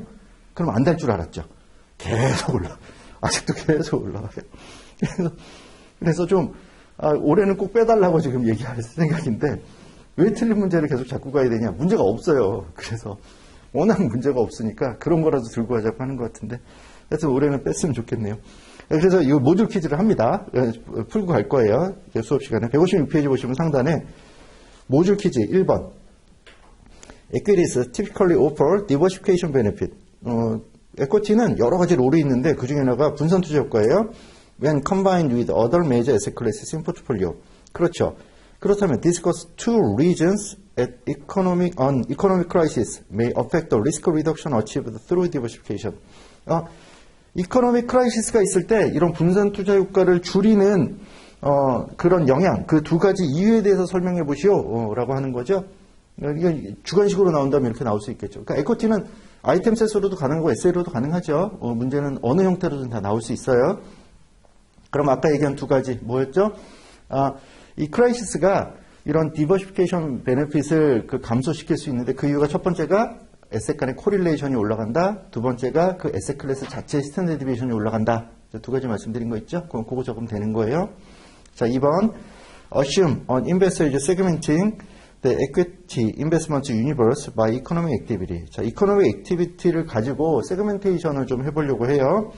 그럼 안 달 줄 알았죠. 계속 아직도 계속 올라가요. 그래서 좀 올해는 꼭 빼달라고 지금 얘기할 생각인데 왜 틀린 문제를 계속 잡고 가야 되냐. 문제가 없어요. 그래서 워낙 문제가 없으니까 그런 거라도 들고 가자고 하는 것 같은데 하여튼 올해는 뺐으면 좋겠네요. 그래서 이 모듈 퀴즈를 합니다. 풀고 갈 거예요. 수업 시간에. 156페이지 보시면 상단에 모듈 퀴즈 1번. Equities typically offer diversification benefit. 에코티는 여러 가지 롤이 있는데 그 중에 하나가 분산 투자 효과예요. when combined with other major asset classes in portfolio. 그렇죠. 그렇다면 discuss two reasons at economic crisis may affect the risk reduction achieved through diversification. 이코노믹 크라이시스가 있을 때 이런 분산 투자 효과를 줄이는 그런 영향, 그 두 가지 이유에 대해서 설명해 보시오라고 하는 거죠. 이게 주관식으로 나온다면 이렇게 나올 수 있겠죠. 그러니까 에코티는 아이템셋으로도 가능하고 에세이로도 가능하죠. 문제는 어느 형태로든 다 나올 수 있어요. 그럼 아까 얘기한 두 가지 뭐였죠? 이 크라이시스가 이런 디버시피케이션 베네핏을 감소시킬 수 있는데 그 이유가 첫 번째가 에셋 간의 코릴레이션이 올라간다. 두 번째가 그 에셋 클래스 자체의 스탠다드 디비에이션이 올라간다. 두 가지 말씀드린 거 있죠? 그럼 그거 적으면 되는 거예요. 자, 2번 assume an investor is segmenting the equity investment universe by economic activity. 자, economic activity를 가지고 세그멘테이션을 좀 해보려고 해요.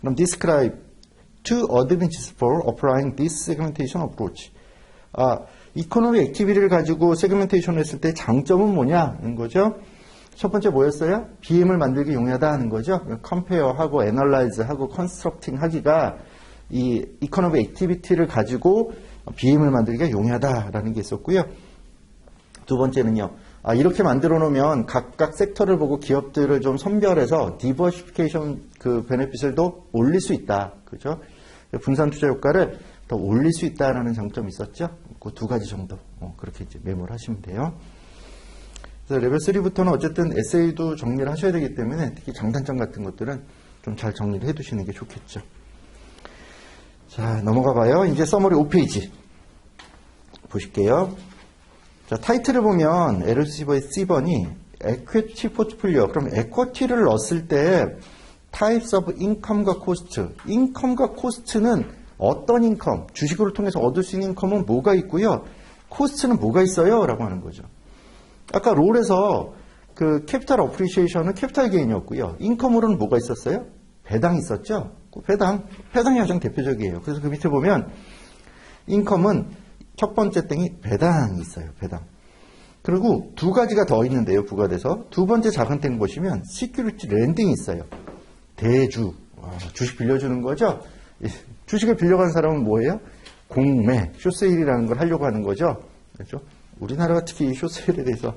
그럼 describe two advantages for applying this segmentation approach. 이코노믹 액티비티를 가지고 세그멘테이션을 했을 때 장점은 뭐냐는 거죠. 첫 번째 뭐였어요? BM을 만들기 용이하다 하는 거죠. 컴페어하고 애널라이즈하고 컨스트럭팅 하기가 이 이코노믹 액티비티를 가지고 BM을 만들기가 용이하다라는 게 있었고요. 두 번째는요. 이렇게 만들어 놓으면 각각 섹터를 보고 기업들을 좀 선별해서 디버시피케이션 그 베네핏을도 올릴 수 있다. 그죠? 분산 투자 효과를 더 올릴 수 있다라는 장점이 있었죠. 그 두 가지 정도 그렇게 이제 메모를 하시면 돼요. 그래서 레벨 3부터는 어쨌든 에세이도 정리를 하셔야 되기 때문에 특히 장단점 같은 것들은 좀 잘 정리를 해두시는 게 좋겠죠. 자, 넘어가 봐요. 이제 서머리 5페이지 보실게요. 자, 타이틀을 보면 LC버의 C번이 equity 포트폴리오. 그럼 equity를 넣었을 때 types of income과 cost. 인컴과 코스트는 어떤 인컴, 주식을 통해서 얻을 수 있는 인컴은 뭐가 있고요. 코스트는 뭐가 있어요? 라고 하는 거죠. 아까 롤에서 그 캐피탈 어프리시에이션은 캐피탈 게인이었고요. 인컴으로는 뭐가 있었어요? 배당이 있었죠. 배당이 가장 대표적이에요. 그래서 그 밑에 보면 인컴은 첫 번째 땡이 배당이 있어요. 배당. 그리고 두 가지가 더 있는데요. 부과돼서 두 번째 작은 땡 보시면 시큐리티 랜딩이 있어요. 대주. 주식 빌려주는 거죠. 주식을 빌려간 사람은 뭐예요? 공매, 쇼세일이라는 걸 하려고 하는 거죠. 그렇죠? 우리나라가 특히 쇼세일에 대해서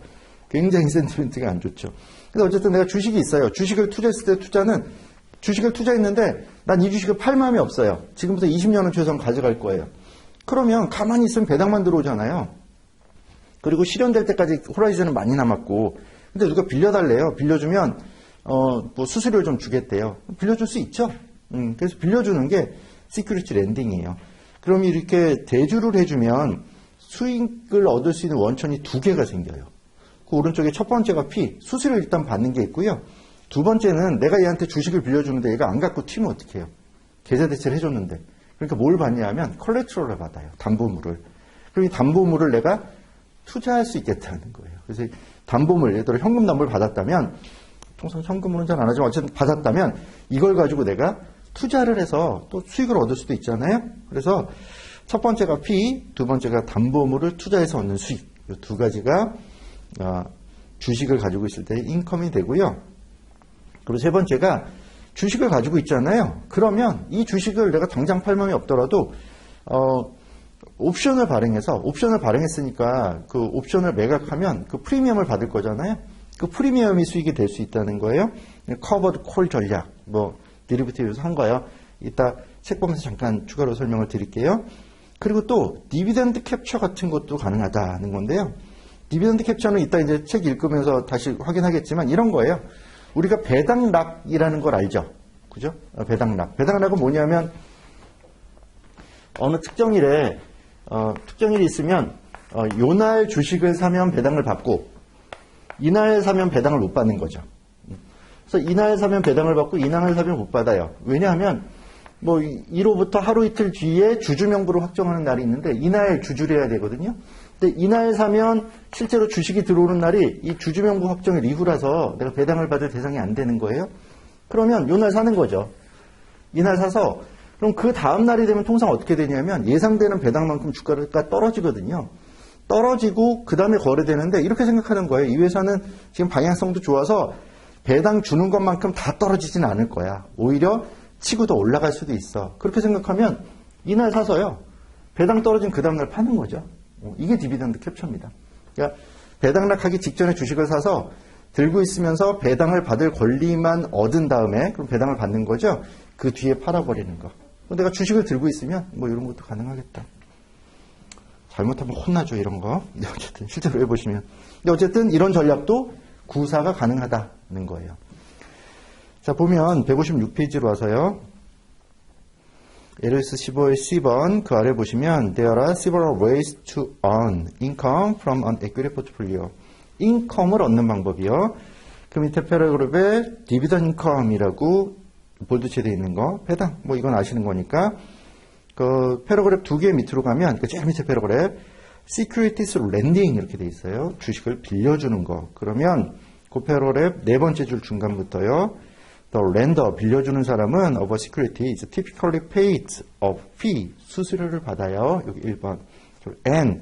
굉장히 센티멘트가 안 좋죠. 그래서 어쨌든 내가 주식이 있어요. 주식을 투자했을 때 투자는 주식을 투자했는데 난 이 주식을 팔 마음이 없어요. 지금부터 20년은 최소한 가져갈 거예요. 그러면 가만히 있으면 배당만 들어오잖아요. 그리고 실현될 때까지 호라이즌은 많이 남았고 근데 누가 빌려달래요. 빌려주면 뭐 수수료를 좀 주겠대요. 빌려줄 수 있죠. 그래서 빌려주는 게 시큐리티 랜딩이에요. 그럼 이렇게 대주를 해주면 수익을 얻을 수 있는 원천이 두 개가 생겨요. 그 오른쪽에 첫 번째가 P, 수수료를 일단 받는 게 있고요. 두 번째는 내가 얘한테 주식을 빌려주는데 얘가 안 갖고 튀면 어떡해요? 계좌 대체를 해줬는데. 그러니까 뭘 받냐 하면 컬렉트럴을 받아요. 담보물을. 그럼 이 담보물을 내가 투자할 수 있겠다는 거예요. 그래서 담보물, 예를 들어 현금 담보를 받았다면 통상 현금으로는 잘 안 하지만 어쨌든 받았다면 이걸 가지고 내가 투자를 해서 또 수익을 얻을 수도 있잖아요. 그래서 첫 번째가 P, 두 번째가 담보물을 투자해서 얻는 수익. 이 두 가지가 주식을 가지고 있을 때 인컴이 되고요. 그리고 세 번째가 주식을 가지고 있잖아요. 그러면 이 주식을 내가 당장 팔 마음이 없더라도 옵션을 발행했으니까 그 옵션을 매각하면 그 프리미엄을 받을 거잖아요. 그 프리미엄이 수익이 될 수 있다는 거예요. 커버드 콜 전략, 뭐 디리버티브에서 한 거예요. 이따 책 보면서 잠깐 추가로 설명을 드릴게요. 그리고 또 디비던드 캡처 같은 것도 가능하다는 건데요. 디비던드 캡처는 이따 이제 책 읽으면서 다시 확인하겠지만 이런 거예요. 우리가 배당락이라는 걸 알죠. 그죠? 배당락. 배당락은 뭐냐면 어느 특정일에 특정일이 있으면 요날 주식을 사면 배당을 받고 이날 사면 배당을 못 받는 거죠. 그래서 이날 사면 배당을 받고 이날 사면 못 받아요. 왜냐하면 뭐 1호부터 하루 이틀 뒤에 주주명부를 확정하는 날이 있는데 이날 주주를 해야 되거든요. 근데 이날 사면 실제로 주식이 들어오는 날이 이 주주명부 확정일 이후라서 내가 배당을 받을 대상이 안 되는 거예요. 그러면 요날 사는 거죠. 이날 사서 그럼 그 다음 날이 되면 통상 어떻게 되냐면 예상되는 배당만큼 주가가 떨어지거든요. 떨어지고 그 다음에 거래되는데 이렇게 생각하는 거예요. 이 회사는 지금 방향성도 좋아서 배당 주는 것만큼 다 떨어지진 않을 거야. 오히려 치고 더 올라갈 수도 있어. 그렇게 생각하면 이날 사서요. 배당 떨어진 그 다음날 파는 거죠. 이게 디비던드 캡처입니다. 그러니까 배당락하기 직전에 주식을 사서 들고 있으면서 배당을 받을 권리만 얻은 다음에 그럼 배당을 받는 거죠. 그 뒤에 팔아버리는 거. 내가 주식을 들고 있으면 뭐 이런 것도 가능하겠다. 잘못하면 혼나죠, 이런 거. 근데 어쨌든 실제로 해보시면. 근데 어쨌든 이런 전략도 구사가 가능하다는 거예요. 자, 보면 156페이지로 와서요. LS 15의 C번 그 아래 보시면 There are several ways to earn income from an equity portfolio. 인컴을 얻는 방법이요. 그 밑에 패러그래프에 디비던 인컴이라고 볼드체되어 있는 거, 배당, 뭐 이건 아시는 거니까 그 패러그래프 두 개 밑으로 가면 그 제일 밑에 패러그래프 Securities Lending 이렇게 돼 있어요. 주식을 빌려주는 거. 그러면 그 패러그래프 네 번째 줄 중간부터요. The lender, 빌려주는 사람은 of a security is typically paid a fee, 수수료를 받아요. 여기 1번. And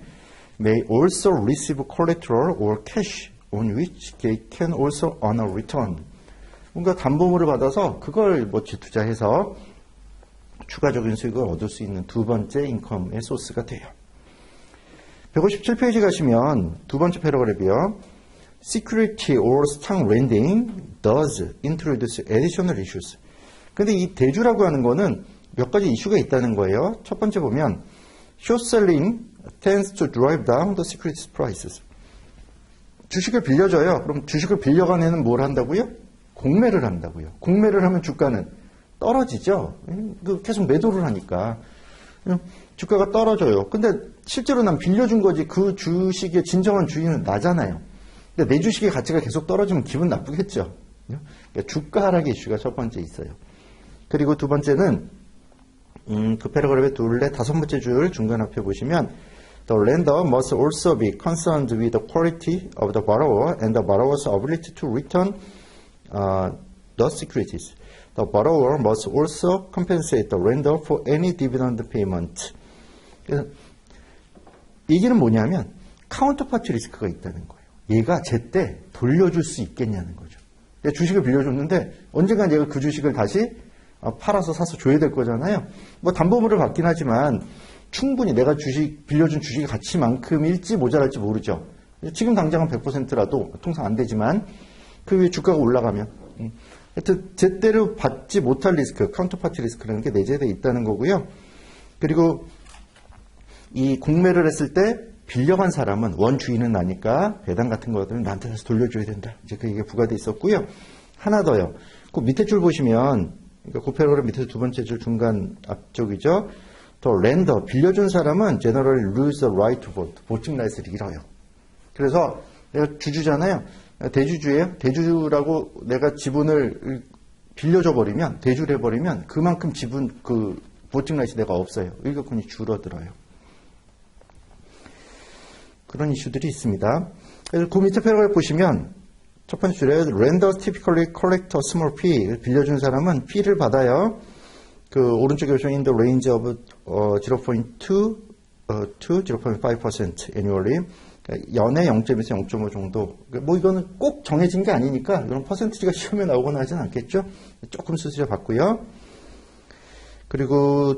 may also receive collateral or cash on which they can also earn a return. 뭔가 담보물을 받아서 그걸 뭐 재투자해서 추가적인 수익을 얻을 수 있는 두 번째 인컴의 소스가 돼요. 157페이지 가시면 두 번째 패러그래프요. Security or stock lending does introduce additional issues. 근데 이 대주라고 하는 거는 몇 가지 이슈가 있다는 거예요. 첫 번째 보면 short selling tends to drive down the securities prices. 주식을 빌려줘요. 그럼 주식을 빌려간 애는 뭘 한다고요? 공매를 한다고요. 공매를 하면 주가는 떨어지죠. 계속 매도를 하니까. 주가가 떨어져요. 근데 실제로 난 빌려준 거지 그 주식의 진정한 주인은 나잖아요. 근데 내 주식의 가치가 계속 떨어지면 기분 나쁘겠죠. 그러니까 주가 하락의 이슈가 첫 번째 있어요. 그리고 두 번째는 그 패러그래프의 둘레 다섯 번째 줄 중간 앞에 보시면 The lender must also be concerned with the quality of the borrower and the borrower's ability to return the securities. The borrower must also compensate the lender for any dividend payment. 그래서 얘기는 뭐냐면 카운터파트 리스크가 있다는 거예요. 얘가 제때 돌려줄 수 있겠냐는 거죠. 내가 주식을 빌려줬는데 언젠간 얘가 그 주식을 다시 팔아서 사서 줘야 될 거잖아요. 뭐 담보물을 받긴 하지만 충분히 내가 빌려준 주식의 가치만큼일지 모자랄지 모르죠. 지금 당장은 100%라도 통상 안 되지만 그 위에 주가가 올라가면 하여튼 제대로 받지 못할 리스크, 카운터파티 리스크라는 게 내재되어 있다는 거고요. 그리고 이 공매를 했을 때 빌려간 사람은 원주인은 나니까 배당 같은 거들은 나한테 다시 돌려줘야 된다. 이제 그게 부과되어 있었고요. 하나 더요. 그 밑에 줄 보시면 그러니까 그 패러그래프 밑에 두 번째 줄 중간 앞쪽이죠. 더 렌더, 빌려준 사람은 generally lose the right to vote. 보팅 라이트를 잃어요. 그래서 내가 주주잖아요. 대주주예요. 대주라고 내가 지분을 빌려줘 버리면, 대주를 해버리면 그만큼 지분, 그 보팅 라이트 내가 없어요. 의결권이 줄어들어요. 그런 이슈들이 있습니다. 그래서 그 밑에 패러그래프 보시면 첫 번째 줄에 lenders typically collect a small fee. 빌려준 사람은 fee를 받아요. 그 오른쪽에 보시면 in the range of 0.2 to 0.5% annually. 연에 0.1에서 0.5 정도. 뭐 이거는 꼭 정해진 게 아니니까 이런 퍼센티지가 시험에 나오거나 하진 않겠죠. 조금 수수료 받고요. 그리고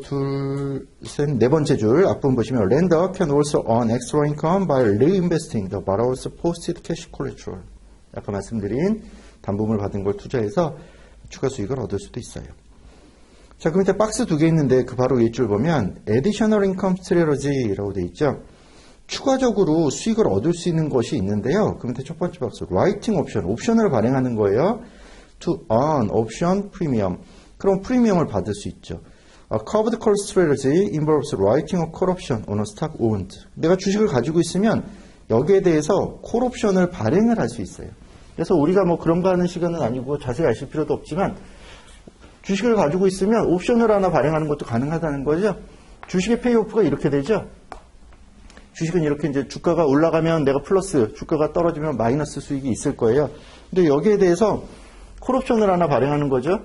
네 번째 줄 앞부분 보시면 lender can also earn extra income by reinvesting the borrower's posted cash collateral. 아까 말씀드린 담보물 받은 걸 투자해서 추가 수익을 얻을 수도 있어요. 자, 그 밑에 박스 두 개 있는데 그 바로 윗줄 보면 additional income strategy라고 되어 있죠. 추가적으로 수익을 얻을 수 있는 것이 있는데요. 그 밑에 첫 번째 박스 writing option, 옵션을 발행하는 거예요. to earn option premium. 그럼 프리미엄을 받을 수 있죠. A covered call strategy involves writing a call option on a stock owned. 내가 주식을 가지고 있으면 여기에 대해서 콜 옵션을 발행을 할 수 있어요. 그래서 우리가 뭐 그런 거 하는 시간은 아니고 자세히 아실 필요도 없지만 주식을 가지고 있으면 옵션을 하나 발행하는 것도 가능하다는 거죠. 주식의 페이오프가 이렇게 되죠. 주식은 이렇게 이제 주가가 올라가면 내가 플러스, 주가가 떨어지면 마이너스 수익이 있을 거예요. 근데 여기에 대해서 콜옵션을 하나 발행하는 거죠.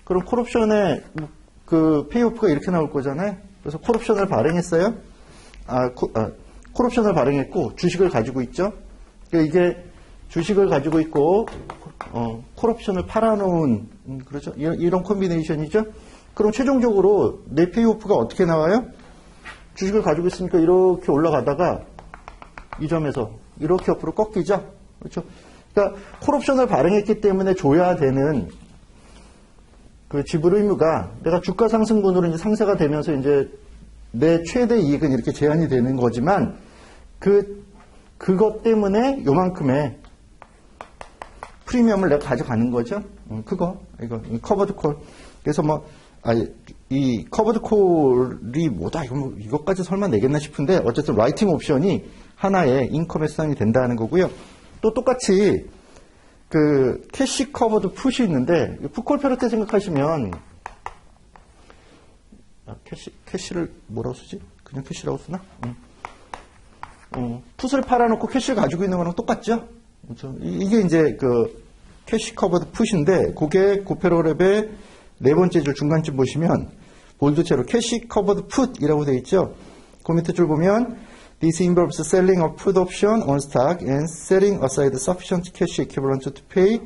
그럼 콜옵션의 그 페이오프가 이렇게 나올 거잖아요. 그래서 콜옵션을 발행했어요. 콜옵션을 발행했고 주식을 가지고 있죠. 그러니까 이게 주식을 가지고 있고 콜옵션을 팔아놓은, 그렇죠? 이런 컨비네이션이죠? 그럼 최종적으로 내 페이오프가 어떻게 나와요? 주식을 가지고 있으니까 이렇게 올라가다가 이 점에서 이렇게 옆으로 꺾이죠? 그렇죠? 그러니까 콜옵션을 발행했기 때문에 줘야 되는 그 지불 의무가 내가 주가 상승분으로 이제 상쇄가 되면서 이제 내 최대 이익은 이렇게 제한이 되는 거지만 그것 때문에 요만큼의 프리미엄을 내가 가져가는 거죠. 이거 커버드 콜. 그래서 이 커버드 콜이 뭐다 이것까지 설마 내겠나 싶은데 어쨌든 라이팅 옵션이 하나의 인컴에 수당이 된다는 거고요. 또 똑같이 그 캐시 커버드 풋이 있는데 풋콜 페널티 생각하시면 캐시를 뭐라고 쓰지? 그냥 캐시라고 쓰나? 풋을 팔아놓고 캐시를 가지고 있는 거랑 똑같죠? 그렇죠? 이게 이제 그 캐시 커버드 풋인데 그게 고페로랩의 네 번째 줄 중간쯤 보시면 볼드체로 캐시 커버드 풋이라고 되어 있죠. 그 밑에 줄 보면 This involves selling a put option on stock and setting aside sufficient cash equivalent to pay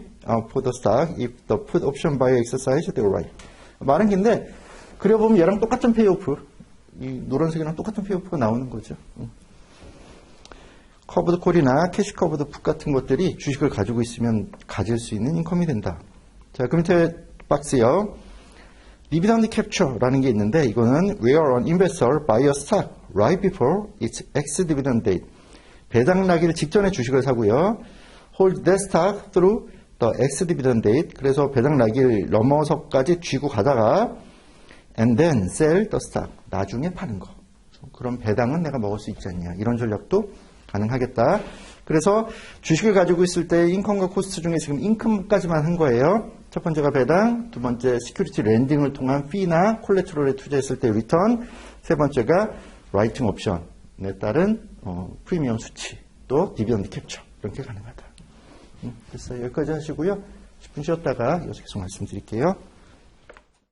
for the stock if the put option buyer exercises their right. 말은 긴데 그려보면 얘랑 똑같은 페이오프, 이 노란색이랑 똑같은 페이오프가 나오는 거죠. 커버드 콜이나 캐시 커버드 풋 같은 것들이 주식을 가지고 있으면 가질 수 있는 인컴이 된다. 자, 그 밑에 박스요. 디비던드 캡처라는 게 있는데 이거는 where an investor buy a stock right before its ex-dividend date. 배당 나기를 직전에 주식을 사고요. hold that stock through the ex-dividend date. 그래서 배당 나기를 넘어서까지 쥐고 가다가 and then sell the stock. 나중에 파는 거. 그럼 배당은 내가 먹을 수 있지 않냐. 이런 전략도 가능하겠다. 그래서 주식을 가지고 있을 때 인컴과 코스트 중에 지금 인컴까지만 한 거예요. 첫 번째가 배당, 두 번째 시큐리티 랜딩을 통한 피나 콜레트럴에 투자했을 때 리턴, 세 번째가 라이팅 옵션에 따른 프리미엄 수치, 또 디비던드 캡처 이렇게 가능하다. 그래서 여기까지 하시고요. 10분 쉬었다가 계속 말씀드릴게요.